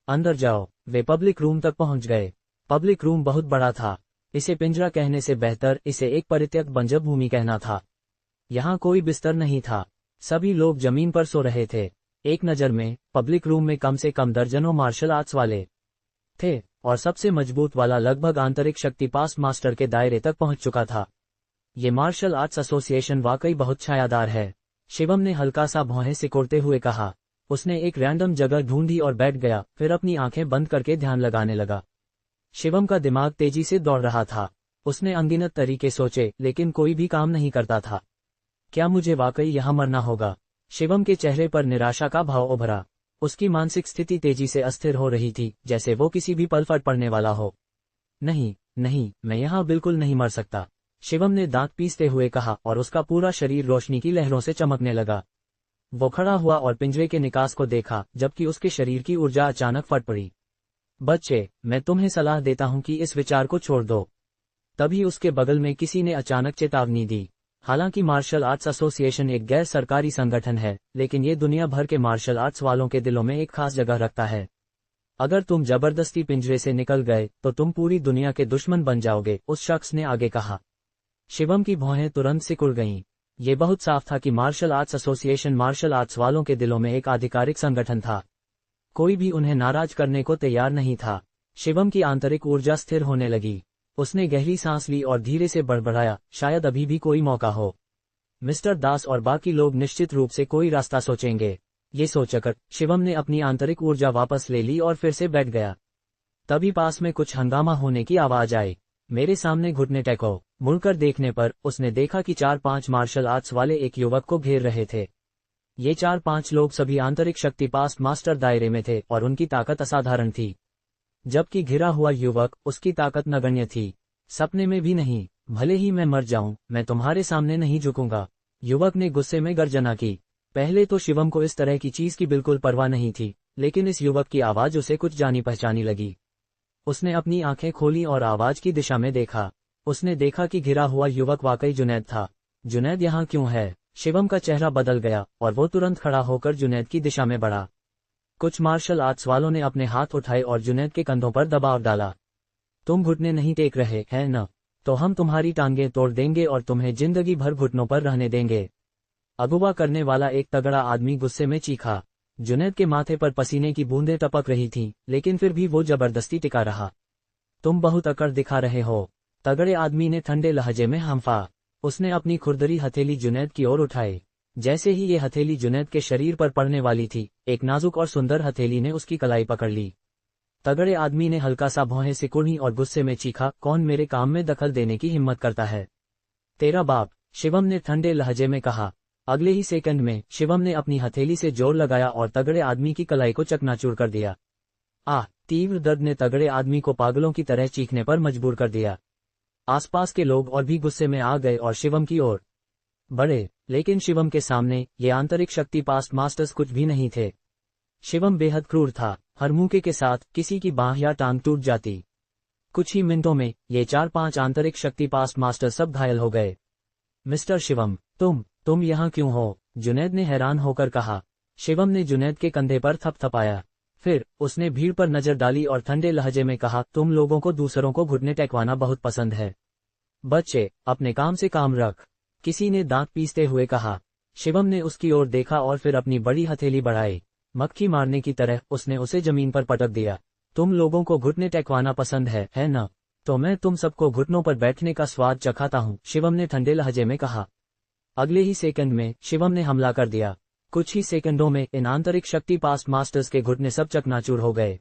अंदर जाओ। वे पब्लिक रूम तक पहुंच गए। पब्लिक रूम बहुत बड़ा था। इसे पिंजरा कहने से बेहतर इसे एक परित्यक्त बंजर भूमि कहना था। यहाँ कोई बिस्तर नहीं था। सभी लोग जमीन पर सो रहे थे। एक नज़र में पब्लिक रूम में कम से कम दर्जनों मार्शल आर्ट्स वाले थे, और सबसे मजबूत वाला लगभग आंतरिक शक्ति पास मास्टर के दायरे तक पहुंच चुका था। ये मार्शल आर्ट्स एसोसिएशन वाकई बहुत छायादार है, शिवम ने हल्का सा भौहें सिकोड़ते हुए कहा। उसने एक रैंडम जगह ढूंढी और बैठ गया, फिर अपनी आंखें बंद करके ध्यान लगाने लगा। शिवम का दिमाग तेजी से दौड़ रहा था। उसने अनगिनत तरीके सोचे, लेकिन कोई भी काम नहीं करता था। क्या मुझे वाकई यहाँ मरना होगा? शिवम के चेहरे पर निराशा का भाव उभरा। उसकी मानसिक स्थिति तेजी से अस्थिर हो रही थी, जैसे वो किसी भी पल फट पड़ने वाला हो। नहीं नहीं, मैं यहाँ बिल्कुल नहीं मर सकता, शिवम ने दांत पीसते हुए कहा, और उसका पूरा शरीर रोशनी की लहरों से चमकने लगा। वो खड़ा हुआ और पिंजरे के निकास को देखा, जबकि उसके शरीर की ऊर्जा अचानक फट पड़ी। बच्चे, मैं तुम्हें सलाह देता हूँ कि इस विचार को छोड़ दो। तभी उसके बगल में किसी ने अचानक चेतावनी दी। हालांकि मार्शल आर्ट्स एसोसिएशन एक गैर सरकारी संगठन है, लेकिन ये दुनिया भर के मार्शल आर्ट्स वालों के दिलों में एक खास जगह रखता है। अगर तुम जबरदस्ती पिंजरे से निकल गए तो तुम पूरी दुनिया के दुश्मन बन जाओगे, उस शख्स ने आगे कहा। शिवम की भौहें तुरंत सिकुड़ गईं। ये बहुत साफ था कि martial arts association martial arts वालों के दिलों में एक आधिकारिक संगठन था। कोई भी उन्हें नाराज करने को तैयार नहीं था। शिवम की आंतरिक ऊर्जा स्थिर होने लगी। उसने गहरी सांस ली और धीरे से बड़बड़ाया, शायद अभी भी कोई मौका हो। मिस्टर दास और बाकी लोग निश्चित रूप से कोई रास्ता सोचेंगे। ये सोचकर शिवम ने अपनी आंतरिक ऊर्जा वापस ले ली और फिर से बैठ गया। तभी पास में कुछ हंगामा होने की आवाज आई। मेरे सामने घुटने टेको। मुड़कर देखने पर उसने देखा कि 4-5 मार्शल आर्ट्स वाले एक युवक को घेर रहे थे। ये 4-5 लोग सभी आंतरिक शक्ति पास्ट मास्टर दायरे में थे और उनकी ताकत असाधारण थी। जबकि घिरा हुआ युवक, उसकी ताकत नगण्य थी। सपने में भी नहीं। भले ही मैं मर जाऊं, मैं तुम्हारे सामने नहीं झुकूंगा, युवक ने गुस्से में गर्जना की। पहले तो शिवम को इस तरह की चीज की बिल्कुल परवाह नहीं थी, लेकिन इस युवक की आवाज उसे कुछ जानी पहचानी लगी। उसने अपनी आंखें खोली और आवाज की दिशा में देखा। उसने देखा कि घिरा हुआ युवक वाकई जुनैद था। जुनैद यहाँ क्यों है? शिवम का चेहरा बदल गया और वो तुरंत खड़ा होकर जुनैद की दिशा में बढ़ा। कुछ मार्शल आर्ट्स वालों ने अपने हाथ उठाए और जुनैद के कंधों पर दबाव डाला। तुम घुटने नहीं टेक रहे हैं न? तो हम तुम्हारी टांगें तोड़ देंगे और तुम्हें जिंदगी भर घुटनों पर रहने देंगे। अगुवा करने वाला एक तगड़ा आदमी गुस्से में चीखा। जुनैद के माथे पर पसीने की बूंदें टपक रही थीं, लेकिन फिर भी वो जबरदस्ती टिका रहा। तुम बहुत अकड़ दिखा रहे हो, तगड़े आदमी ने ठंडे लहजे में हंफा। उसने अपनी खुरदरी हथेली जुनैद की ओर उठाई। जैसे ही ये हथेली जुनैद के शरीर पर पड़ने वाली थी, एक नाजुक और सुंदर हथेली ने उसकी कलाई पकड़ ली। तगड़े आदमी ने हल्का सा भौहें सिकुड़ी और गुस्से में चीखा, कौन मेरे काम में दखल देने की हिम्मत करता है? तेरा बाप, शिवम ने ठंडे लहजे में कहा। अगले ही सेकंड में शिवम ने अपनी हथेली से जोर लगाया और तगड़े आदमी की कलाई को चकनाचूर कर दिया। तीव्र दर्द ने तगड़े आदमी को पागलों की तरह चीखने पर मजबूर कर दिया। आसपास के लोग और भी गुस्से में आ गए और शिवम की ओर बढ़े, लेकिन शिवम के सामने ये आंतरिक शक्ति पास्ट मास्टर्स कुछ भी नहीं थे। शिवम बेहद क्रूर था। हर मूके के साथ किसी की बांह या टांग टूट जाती। कुछ ही मिनटों में ये 4-5 आंतरिक शक्ति पास्ट मास्टर सब घायल हो गए। मिस्टर शिवम, तुम यहाँ क्यों हो? जुनैद ने हैरान होकर कहा। शिवम ने जुनैद के कंधे पर थपथपाया। फिर उसने भीड़ पर नजर डाली और ठंडे लहजे में कहा, तुम लोगों को दूसरों को घुटने टेकवाना बहुत पसंद है। बच्चे, अपने काम से काम रख, किसी ने दांत पीसते हुए कहा। शिवम ने उसकी ओर देखा और फिर अपनी बड़ी हथेली बढ़ाई। मक्खी मारने की तरह उसने उसे जमीन पर पटक दिया। तुम लोगों को घुटने टेकवाना पसंद है न? तो मैं तुम सबको घुटनों पर बैठने का स्वाद चखाता हूँ, शिवम ने ठंडे लहजे में कहा। अगले ही सेकंड में शिवम ने हमला कर दिया। कुछ ही सेकंडों में इन आंतरिक शक्ति पास्ट मास्टर्स के घुटने सब चकनाचूर हो गए।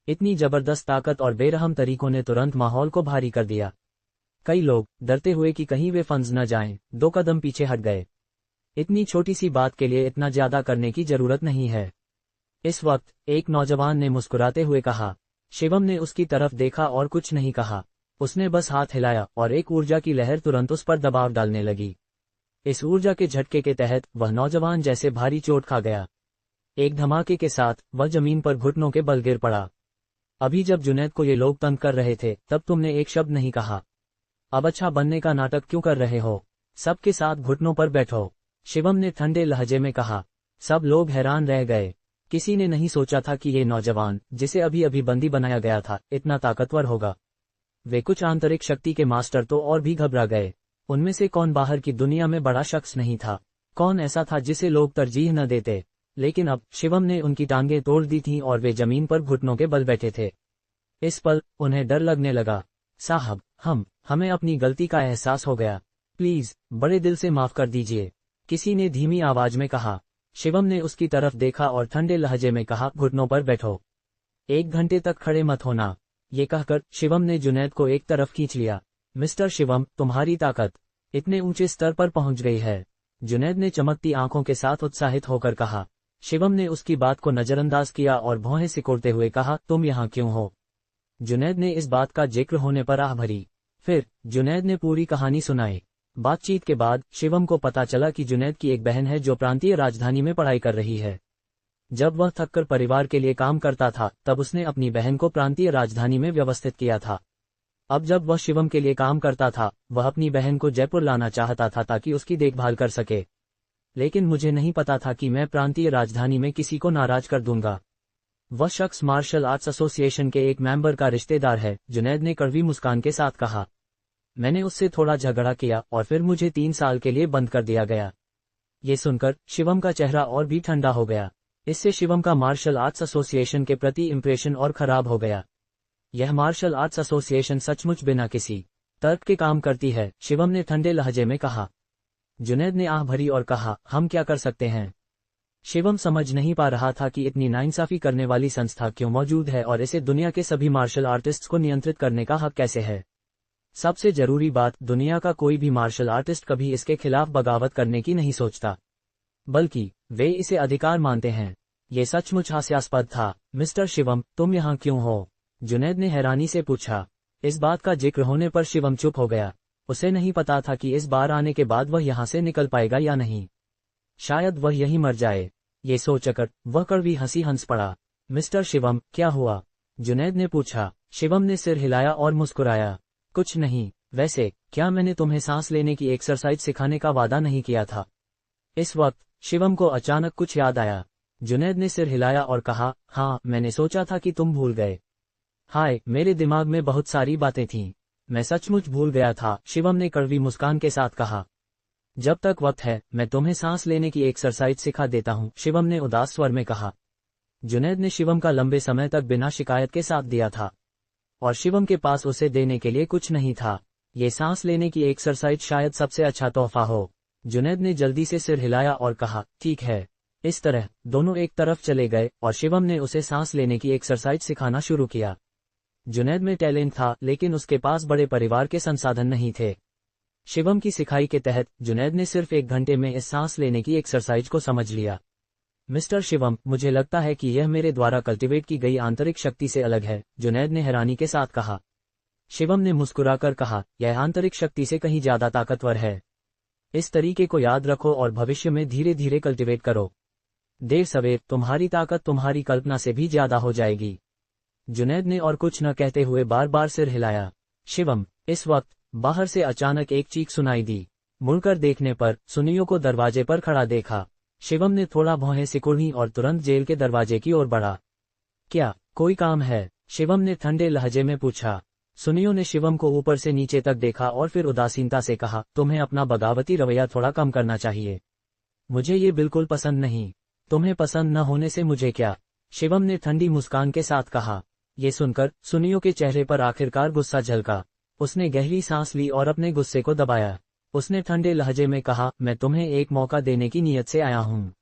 इतनी जबरदस्त ताकत और बेरहम तरीकों ने तुरंत माहौल को भारी कर दिया। कई लोग डरते हुए कि कहीं वे फंस न जाएं, 2 कदम पीछे हट गए। इतनी छोटी सी बात के लिए इतना ज्यादा करने की जरूरत नहीं है। इस वक्त एक नौजवान ने मुस्कुराते हुए कहा। शिवम ने उसकी तरफ देखा और कुछ नहीं कहा। उसने बस हाथ हिलाया और एक ऊर्जा की लहर तुरंत उस पर दबाव डालने लगी। इस ऊर्जा के झटके के तहत वह नौजवान जैसे भारी चोट खा गया। एक धमाके के साथ वह जमीन पर घुटनों के बल गिर पड़ा। अभी जब जुनैद को ये लोग तंग कर रहे थे, तब तुमने एक शब्द नहीं कहा। अब अच्छा बनने का नाटक क्यों कर रहे हो? सबके साथ घुटनों पर बैठो, शिवम ने ठंडे लहजे में कहा। सब लोग हैरान रह गए। किसी ने नहीं सोचा था कि ये नौजवान, जिसे अभी अभी बंदी बनाया गया था, इतना ताकतवर होगा। वे कुछ आंतरिक शक्ति के मास्टर तो और भी घबरा गए। उनमें से कौन बाहर की दुनिया में बड़ा शख्स नहीं था? कौन ऐसा था जिसे लोग तरजीह न देते? लेकिन अब शिवम ने उनकी टांगें तोड़ दी थीं और वे जमीन पर घुटनों के बल बैठे थे। इस पल उन्हें डर लगने लगा। साहब, हमें अपनी गलती का एहसास हो गया। प्लीज, बड़े दिल से माफ कर दीजिए, किसी ने धीमी आवाज में कहा। शिवम ने उसकी तरफ देखा और ठंडे लहजे में कहा, घुटनों पर बैठो। 1 घंटे तक खड़े मत होना। ये कहकर शिवम ने जुनैद को एक तरफ खींच लिया। मिस्टर शिवम, तुम्हारी ताकत इतने ऊंचे स्तर पर पहुंच गई है, जुनैद ने चमकती आंखों के साथ उत्साहित होकर कहा। शिवम ने उसकी बात को नजरअंदाज किया और भौहें सिकोड़ते हुए कहा, तुम यहाँ क्यों हो? जुनैद ने इस बात का जिक्र होने पर आह भरी। फिर जुनैद ने पूरी कहानी सुनाई। बातचीत के बाद शिवम को पता चला कि जुनैद की एक बहन है जो प्रांतीय राजधानी में पढ़ाई कर रही है। जब वह थककर परिवार के लिए काम करता था तब उसने अपनी बहन को प्रांतीय राजधानी में व्यवस्थित किया था। अब जब वह शिवम के लिए काम करता था, वह अपनी बहन को जयपुर लाना चाहता था ताकि उसकी देखभाल कर सके। लेकिन मुझे नहीं पता था कि मैं प्रांतीय राजधानी में किसी को नाराज कर दूंगा। वह शख्स मार्शल आर्ट्स एसोसिएशन के एक मेंबर का रिश्तेदार है, जुनैद ने कड़वी मुस्कान के साथ कहा। मैंने उससे थोड़ा झगड़ा किया और फिर मुझे 3 साल के लिए बंद कर दिया गया। ये सुनकर शिवम का चेहरा और भी ठंडा हो गया। इससे शिवम का मार्शल आर्ट्स एसोसिएशन के प्रति इंप्रेशन और खराब हो गया। यह मार्शल आर्ट्स एसोसिएशन सचमुच बिना किसी तर्क के काम करती है, शिवम ने ठंडे लहजे में कहा। जुनैद ने आह भरी और कहा, हम क्या कर सकते हैं? शिवम समझ नहीं पा रहा था कि इतनी नाइंसाफी करने वाली संस्था क्यों मौजूद है और इसे दुनिया के सभी मार्शल आर्टिस्ट्स को नियंत्रित करने का हक कैसे है। सबसे जरूरी बात, दुनिया का कोई भी मार्शल आर्टिस्ट कभी इसके खिलाफ बगावत करने की नहीं सोचता, बल्कि वे इसे अधिकार मानते हैं। ये सचमुच हास्यास्पद था। मिस्टर शिवम, तुम यहाँ क्यों हो? जुनैद ने हैरानी से पूछा। इस बात का जिक्र होने पर शिवम चुप हो गया। उसे नहीं पता था कि इस बार आने के बाद वह यहाँ से निकल पाएगा या नहीं। शायद वह यहीं मर जाए। ये सोचकर वह कड़वी हंसी हंस पड़ा। मिस्टर शिवम, क्या हुआ? जुनैद ने पूछा। शिवम ने सिर हिलाया और मुस्कुराया। कुछ नहीं, वैसे क्या मैंने तुम्हें सांस लेने की एक्सरसाइज सिखाने का वादा नहीं किया था? इस वक्त शिवम को अचानक कुछ याद आया। जुनैद ने सिर हिलाया और कहा, हाँ, मैंने सोचा था कि तुम भूल गए। हाय, मेरे दिमाग में बहुत सारी बातें थीं, मैं सचमुच भूल गया था, शिवम ने कड़वी मुस्कान के साथ कहा। जब तक वक्त है मैं तुम्हें सांस लेने की एक्सरसाइज सिखा देता हूँ, शिवम ने उदास स्वर में कहा। जुनैद ने शिवम का लंबे समय तक बिना शिकायत के साथ दिया था और शिवम के पास उसे देने के लिए कुछ नहीं था। ये सांस लेने की एक्सरसाइज शायद सबसे अच्छा तोहफा हो। जुनैद ने जल्दी से सिर हिलाया और कहा, ठीक है। इस तरह दोनों एक तरफ चले गए और शिवम ने उसे सांस लेने की एक्सरसाइज सिखाना शुरू किया। जुनैद में टैलेंट था, लेकिन उसके पास बड़े परिवार के संसाधन नहीं थे। शिवम की सिखाई के तहत जुनैद ने सिर्फ 1 घंटे में इस सांस लेने की एक्सरसाइज को समझ लिया। मिस्टर शिवम, मुझे लगता है कि यह मेरे द्वारा कल्टीवेट की गई आंतरिक शक्ति से अलग है, जुनैद ने हैरानी के साथ कहा। शिवम ने मुस्कुराकर कहा, यह आंतरिक शक्ति से कहीं ज्यादा ताकतवर है। इस तरीके को याद रखो और भविष्य में धीरे धीरे कल्टीवेट करो। देर सवेर तुम्हारी ताकत तुम्हारी कल्पना से भी ज्यादा हो जाएगी। जुनैद ने और कुछ न कहते हुए बार बार सिर हिलाया। शिवम, इस वक्त बाहर से अचानक एक चीख सुनाई दी। मुड़कर देखने पर सुनियो को दरवाजे पर खड़ा देखा। शिवम ने थोड़ा भौहें सिकुड़ी और तुरंत जेल के दरवाजे की ओर बढ़ा। क्या कोई काम है? शिवम ने ठंडे लहजे में पूछा। सुनियो ने शिवम को ऊपर से नीचे तक देखा और फिर उदासीनता से कहा, तुम्हें अपना बगावती रवैया थोड़ा कम करना चाहिए। मुझे ये बिल्कुल पसंद नहीं। तुम्हें पसंद न होने से मुझे क्या? शिवम ने ठंडी मुस्कान के साथ कहा। ये सुनकर सुनियो के चेहरे पर आखिरकार गुस्सा झलका। उसने गहरी सांस ली और अपने गुस्से को दबाया। उसने ठंडे लहजे में कहा, मैं तुम्हें एक मौका देने की नीयत से आया हूँ।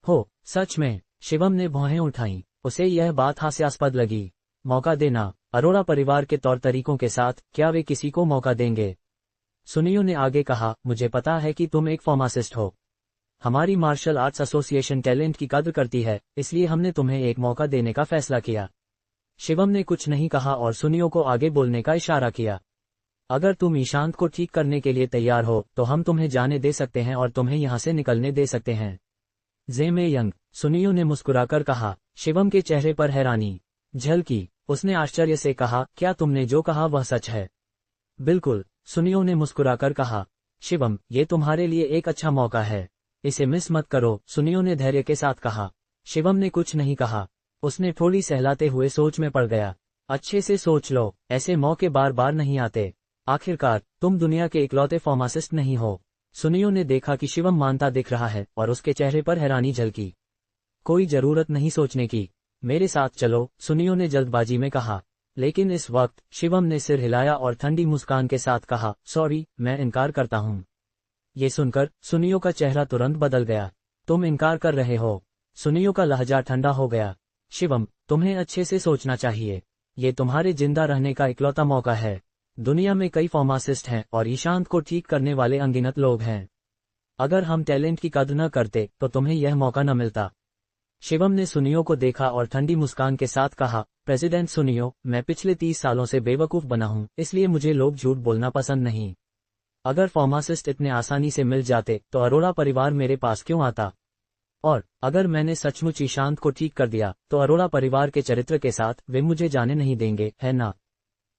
हो, सच में? शिवम ने भौहें उठाईं। उसे यह बात हास्यास्पद लगी। मौका देना? अरोड़ा परिवार के तौर तरीकों के साथ क्या वे किसी को मौका देंगे? सुनियो ने आगे कहा, मुझे पता है कि तुम एक फार्मासिस्ट हो। हमारी मार्शल आर्ट्स एसोसिएशन टैलेंट की कद्र करती है, इसलिए हमने तुम्हें एक मौका देने का फैसला किया। शिवम ने कुछ नहीं कहा और सुनियो को आगे बोलने का इशारा किया। अगर तुम ईशांत को ठीक करने के लिए तैयार हो तो हम तुम्हें जाने दे सकते हैं और तुम्हें यहाँ से निकलने दे सकते हैं। जेमे यंग, सुनियो ने मुस्कुराकर कहा। शिवम के चेहरे पर हैरानी झलकी। उसने आश्चर्य से कहा, क्या तुमने जो कहा वह सच है? बिल्कुल, सुनियो ने मुस्कुराकर कहा। शिवम, ये तुम्हारे लिए एक अच्छा मौका है, इसे मिस मत करो, सुनियो ने धैर्य के साथ कहा। शिवम ने कुछ नहीं कहा। उसने थोड़ी सहलाते हुए सोच में पड़ गया। अच्छे से सोच लो, ऐसे मौके बार बार नहीं आते। आखिरकार तुम दुनिया के इकलौते फार्मासिस्ट नहीं हो। सुनियो ने देखा कि शिवम मानता दिख रहा है और उसके चेहरे पर हैरानी झलकी। कोई जरूरत नहीं सोचने की, मेरे साथ चलो, सुनियो ने जल्दबाजी में कहा। लेकिन इस वक्त शिवम ने सिर हिलाया और ठंडी मुस्कान के साथ कहा, सॉरी, मैं इनकार करता हूँ। ये सुनकर सुनियो का चेहरा तुरंत बदल गया। तुम इनकार कर रहे हो? सुनियो का लहजा ठंडा हो गया। शिवम, तुम्हें अच्छे से सोचना चाहिए। ये तुम्हारे जिंदा रहने का इकलौता मौका है। दुनिया में कई फार्मासिस्ट हैं और ईशांत को ठीक करने वाले अनगिनत लोग हैं। अगर हम टैलेंट की कद्र न करते तो तुम्हें यह मौका न मिलता। शिवम ने सुनियो को देखा और ठंडी मुस्कान के साथ कहा, प्रेसिडेंट सुनियो, मैं पिछले 30 सालों से बेवकूफ बना हूं, इसलिए मुझे लोग झूठ बोलना पसंद नहीं। अगर फार्मासिस्ट इतने आसानी से मिल जाते तो अरोड़ा परिवार मेरे पास क्यों आता? और अगर मैंने सचमुच ईशांत को ठीक कर दिया तो अरोड़ा परिवार के चरित्र के साथ वे मुझे जाने नहीं देंगे, है ना?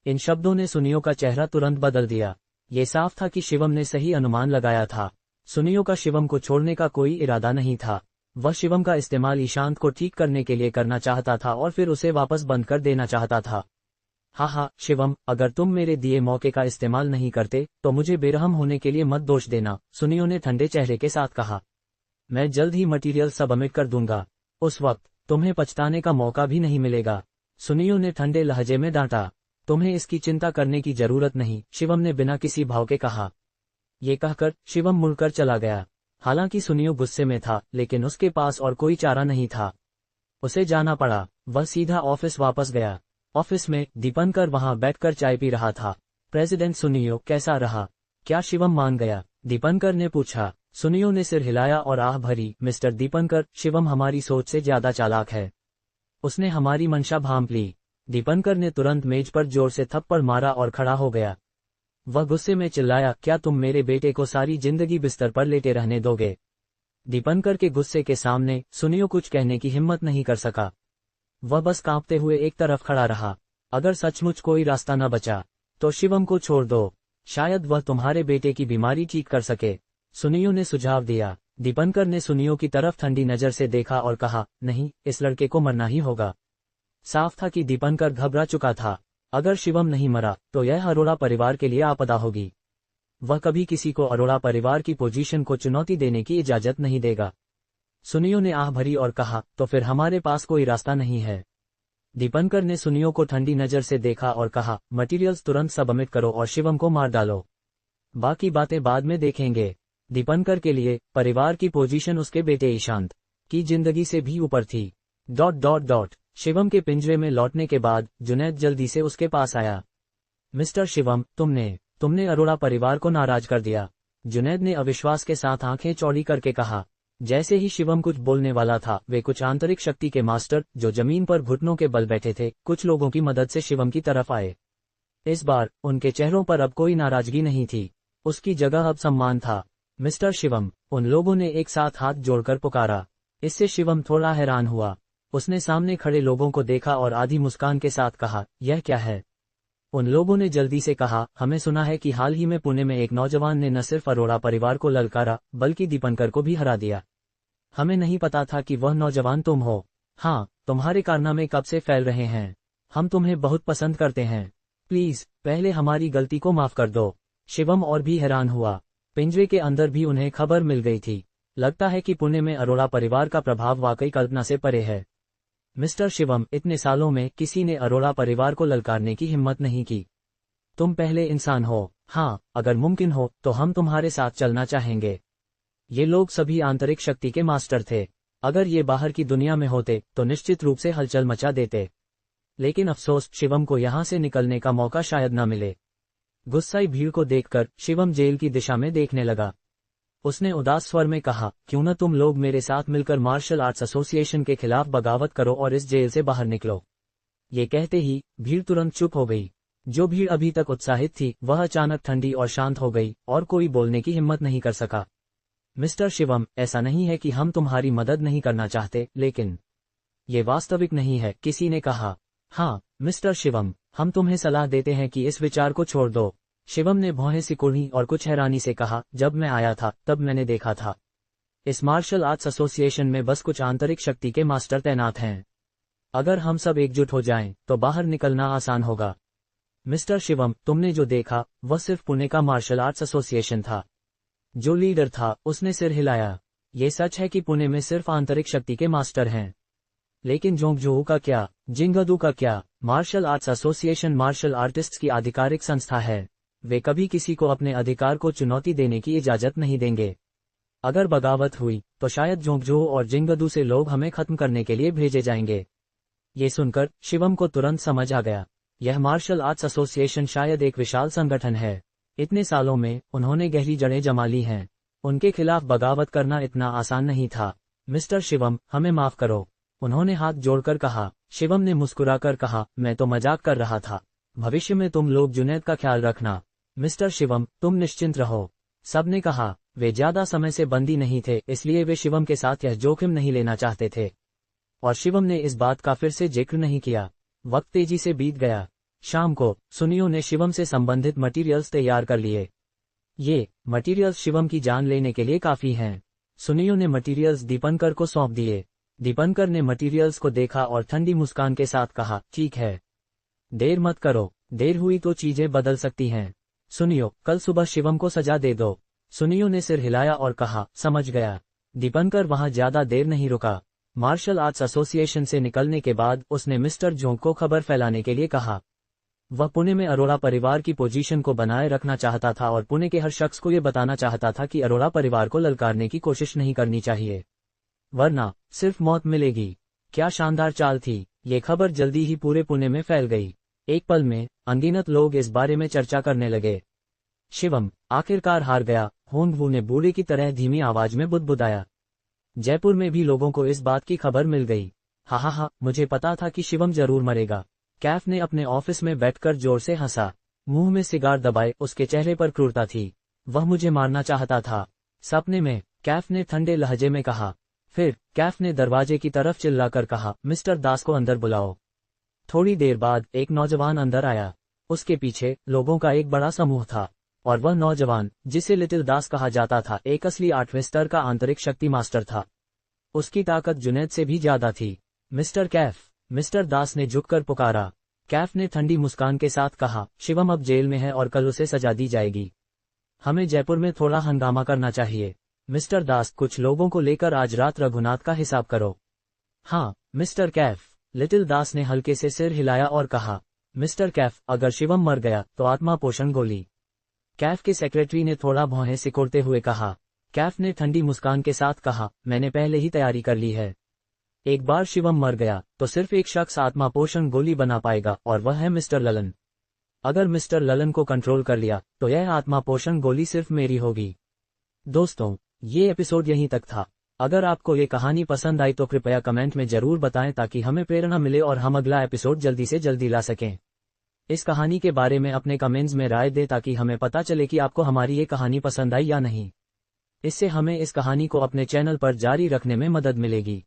इन शब्दों ने सुनियो का चेहरा तुरंत बदल दिया। ये साफ था कि शिवम ने सही अनुमान लगाया था। सुनियो का शिवम को छोड़ने का कोई इरादा नहीं था। वह शिवम का इस्तेमाल ईशांत को ठीक करने के लिए करना चाहता था और फिर उसे वापस बंद कर देना चाहता था। हाँ, शिवम, अगर तुम मेरे दिए मौके का इस्तेमाल नहीं करते तो मुझे बेरहम होने के लिए मत दोष देना, सुनियो ने ठंडे चेहरे के साथ कहा। मैं जल्द ही मटीरियल सबमिट कर दूंगा। उस वक्त तुम्हें पछताने का मौका भी नहीं मिलेगा, सुनियो ने ठंडे लहजे में डांटा। तुम्हें इसकी चिंता करने की जरूरत नहीं, शिवम ने बिना किसी भाव के कहा। ये कहकर शिवम मुड़कर चला गया। हालांकि सुनियो गुस्से में था, लेकिन उसके पास और कोई चारा नहीं था। उसे जाना पड़ा। वह सीधा ऑफिस वापस गया। ऑफिस में दीपंकर वहां बैठकर चाय पी रहा था। प्रेसिडेंट सुनियो कैसा रहा? क्या शिवम मान गया? दीपंकर ने पूछा। सुनियो ने सिर हिलाया और आह भरी, मिस्टर दीपंकर, शिवम हमारी सोच से ज्यादा चालाक है। उसने हमारी मंशा भांप ली। दीपंकर ने तुरंत मेज पर जोर से थप्पड़ मारा और खड़ा हो गया। वह गुस्से में चिल्लाया, क्या तुम मेरे बेटे को सारी जिंदगी बिस्तर पर लेटे रहने दोगे? दीपंकर के गुस्से के सामने सुनियो कुछ कहने की हिम्मत नहीं कर सका। वह बस कांपते हुए एक तरफ खड़ा रहा। अगर सचमुच कोई रास्ता न बचा तो शिवम को छोड़ दो, शायद वह तुम्हारे बेटे की बीमारी ठीक कर सके, सुनियो ने सुझाव दिया। दीपंकर ने सुनियो की तरफ ठंडी नजर से देखा और कहा, नहीं, इस लड़के को मरना ही होगा। साफ था कि दीपंकर घबरा चुका था। अगर शिवम नहीं मरा तो यह अरोड़ा परिवार के लिए आपदा होगी। वह कभी किसी को अरोड़ा परिवार की पोजीशन को चुनौती देने की इजाजत नहीं देगा। सुनियो ने आह भरी और कहा, तो फिर हमारे पास कोई रास्ता नहीं है। दीपंकर ने सुनियो को ठंडी नजर से देखा और कहा, मटीरियल्स तुरंत सबमिट करो और शिवम को मार डालो। बाकी बातें बाद में देखेंगे। दीपंकर के लिए परिवार की पोजीशन उसके बेटे ईशांत की जिंदगी से भी ऊपर थी। ... शिवम के पिंजरे में लौटने के बाद जुनैद जल्दी से उसके पास आया। मिस्टर शिवम, तुमने अरोड़ा परिवार को नाराज कर दिया, जुनैद ने अविश्वास के साथ आंखें चौड़ी करके कहा। जैसे ही शिवम कुछ बोलने वाला था, वे कुछ आंतरिक शक्ति के मास्टर जो जमीन पर घुटनों के बल बैठे थे, कुछ लोगों की मदद से शिवम की तरफ आए। इस बार उनके चेहरों पर अब कोई नाराजगी नहीं थी, उसकी जगह अब सम्मान था। मिस्टर शिवम, उन लोगों ने एक साथ हाथ जोड़कर पुकारा। इससे शिवम थोड़ा हैरान हुआ। उसने सामने खड़े लोगों को देखा और आधी मुस्कान के साथ कहा, यह क्या है? उन लोगों ने जल्दी से कहा, हमें सुना है कि हाल ही में पुणे में एक नौजवान ने न सिर्फ अरोड़ा परिवार को ललकारा बल्कि दीपंकर को भी हरा दिया। हमें नहीं पता था कि वह नौजवान तुम हो। हाँ, तुम्हारे कारनामे कब से फैल रहे हैं। हम तुम्हें बहुत पसंद करते हैं। प्लीज पहले हमारी गलती को माफ कर दो। शिवम और भी हैरान हुआ। पिंजरे के अंदर भी उन्हें खबर मिल गई थी। लगता है कि पुणे में अरोड़ा परिवार का प्रभाव वाकई कल्पना से परे है। मिस्टर शिवम, इतने सालों में किसी ने अरोड़ा परिवार को ललकारने की हिम्मत नहीं की। तुम पहले इंसान हो। हाँ, अगर मुमकिन हो तो हम तुम्हारे साथ चलना चाहेंगे। ये लोग सभी आंतरिक शक्ति के मास्टर थे। अगर ये बाहर की दुनिया में होते तो निश्चित रूप से हलचल मचा देते। लेकिन अफसोस, शिवम को यहाँ से निकलने का मौका शायद न मिले। गुस्साई भीड़ को देखकर शिवम जेल की दिशा में देखने लगा। उसने उदास स्वर में कहा, क्यों न तुम लोग मेरे साथ मिलकर मार्शल आर्ट्स एसोसिएशन के खिलाफ बगावत करो और इस जेल से बाहर निकलो। ये कहते ही भीड़ तुरंत चुप हो गई। जो भीड़ अभी तक उत्साहित थी वह अचानक ठंडी और शांत हो गई और कोई बोलने की हिम्मत नहीं कर सका। मिस्टर शिवम, ऐसा नहीं है कि हम तुम्हारी मदद नहीं करना चाहते, लेकिन ये वास्तविक नहीं है, किसी ने कहा। हाँ मिस्टर शिवम, हम तुम्हें सलाह देते हैं कि इस विचार को छोड़ दो। शिवम ने भौहें सिकुड़ी और कुछ हैरानी से कहा, जब मैं आया था तब मैंने देखा था इस मार्शल आर्ट्स एसोसिएशन में बस कुछ आंतरिक शक्ति के मास्टर तैनात हैं। अगर हम सब एकजुट हो जाएं तो बाहर निकलना आसान होगा। मिस्टर शिवम, तुमने जो देखा वह सिर्फ पुणे का मार्शल आर्ट्स एसोसिएशन था। जो लीडर था उसने सिर हिलाया। ये सच है कि पुणे में सिर्फ आंतरिक शक्ति के मास्टर हैं, लेकिन जोंगजोहू का क्या, जिंगदू का क्या? Martial arts association martial artists की आधिकारिक संस्था है। वे कभी किसी को अपने अधिकार को चुनौती देने की इजाजत नहीं देंगे। अगर बगावत हुई तो शायद जोंगजोहू और जिंगदू से लोग हमें खत्म करने के लिए भेजे जाएंगे। ये सुनकर शिवम को तुरंत समझ आ गया, यह मार्शल आर्ट्स एसोसिएशन शायद एक विशाल संगठन है। इतने सालों में उन्होंने गहरी जड़ें जमा ली हैं। उनके खिलाफ बगावत करना इतना आसान नहीं था। मिस्टर शिवम, हमें माफ करो, उन्होंने हाथ जोड़कर कहा। शिवम ने मुस्कुराकर कहा, मैं तो मजाक कर रहा था। भविष्य में तुम लोग जुनैद का ख्याल रखना। मिस्टर शिवम, तुम निश्चिंत रहो, सबने कहा। वे ज्यादा समय से बंदी नहीं थे, इसलिए वे शिवम के साथ यह जोखिम नहीं लेना चाहते थे, और शिवम ने इस बात का फिर से जिक्र नहीं किया। वक्त तेजी से बीत गया। शाम को सुनियो ने शिवम से संबंधित मटेरियल्स तैयार कर लिए। ये मटेरियल्स शिवम की जान लेने के लिए काफी हैं। सुनियो ने मटेरियल्स दीपंकर को सौंप दिए। दीपंकर ने मटेरियल्स को देखा और ठंडी मुस्कान के साथ कहा, ठीक है, देर मत करो, देर हुई तो चीजें बदल सकती हैं। सुनियो, कल सुबह शिवम को सजा दे दो। सुनियो ने सिर हिलाया और कहा, समझ गया। दीपंकर वहां ज्यादा देर नहीं रुका। मार्शल आर्ट्स एसोसिएशन से निकलने के बाद उसने मिस्टर जोंग को खबर फैलाने के लिए कहा। वह पुणे में अरोड़ा परिवार की पोजीशन को बनाए रखना चाहता था और पुणे के हर शख्स को यह बताना चाहता था कि अरोड़ा परिवार को ललकारने की कोशिश नहीं करनी चाहिए, वरना सिर्फ मौत मिलेगी। क्या शानदार चाल थी। ये खबर जल्दी ही पूरे पुणे में फैल गई। एक पल में अनगिनत लोग इस बारे में चर्चा करने लगे। शिवम आखिरकार हार गया, होंगवू ने बूढ़े की तरह धीमी आवाज में बुदबुदाया। जयपुर में भी लोगों को इस बात की खबर मिल गई। हा, मुझे पता था कि शिवम जरूर मरेगा। कैफ ने अपने ऑफिस में बैठकर जोर से हंसा, मुंह में सिगार दबाए। उसके चेहरे पर क्रूरता थी। वह मुझे मारना चाहता था, सपने में, कैफ ने ठंडे लहजे में कहा। फिर कैफ ने दरवाजे की तरफ चिल्लाकर कहा, मिस्टर दास को अंदर बुलाओ। थोड़ी देर बाद एक नौजवान अंदर आया। उसके पीछे लोगों का एक बड़ा समूह था, और वह नौजवान, जिसे लिटिल दास कहा जाता था, एक असली 8वें स्तर का आंतरिक शक्ति मास्टर था। उसकी ताकत जुनैद से भी ज्यादा थी। मिस्टर कैफ, मिस्टर दास ने झुककर पुकारा। कैफ ने ठंडी मुस्कान के साथ कहा, शिवम अब जेल में है और कल उसे सजा दी जाएगी। हमें जयपुर में थोड़ा हंगामा करना चाहिए। मिस्टर दास, कुछ लोगों को लेकर आज रात रघुनाथ का हिसाब करो। हाँ, मिस्टर कैफ, लिटिल दास ने हल्के से सिर हिलाया और कहा। मिस्टर कैफ, अगर शिवम मर गया तो आत्मा पोषण गोली। कैफ के सेक्रेटरी ने थोड़ा भौहें सिकोड़ते हुए कहा। कैफ ने ठंडी मुस्कान के साथ कहा, मैंने पहले ही तैयारी कर ली है। एक बार शिवम मर गया तो सिर्फ एक शख्स आत्मा पोषण गोली बना पाएगा, और वह है मिस्टर ललन। अगर मिस्टर ललन को कंट्रोल कर लिया तो यह आत्मा पोषण गोली सिर्फ मेरी होगी। दोस्तों, ये एपिसोड यहीं तक था। अगर आपको ये कहानी पसंद आई तो कृपया कमेंट में जरूर बताएं ताकि हमें प्रेरणा मिले और हम अगला एपिसोड जल्दी से जल्दी ला सकें। इस कहानी के बारे में अपने कमेंट्स में राय दें ताकि हमें पता चले कि आपको हमारी ये कहानी पसंद आई या नहीं। इससे हमें इस कहानी को अपने चैनल पर जारी रखने में मदद मिलेगी।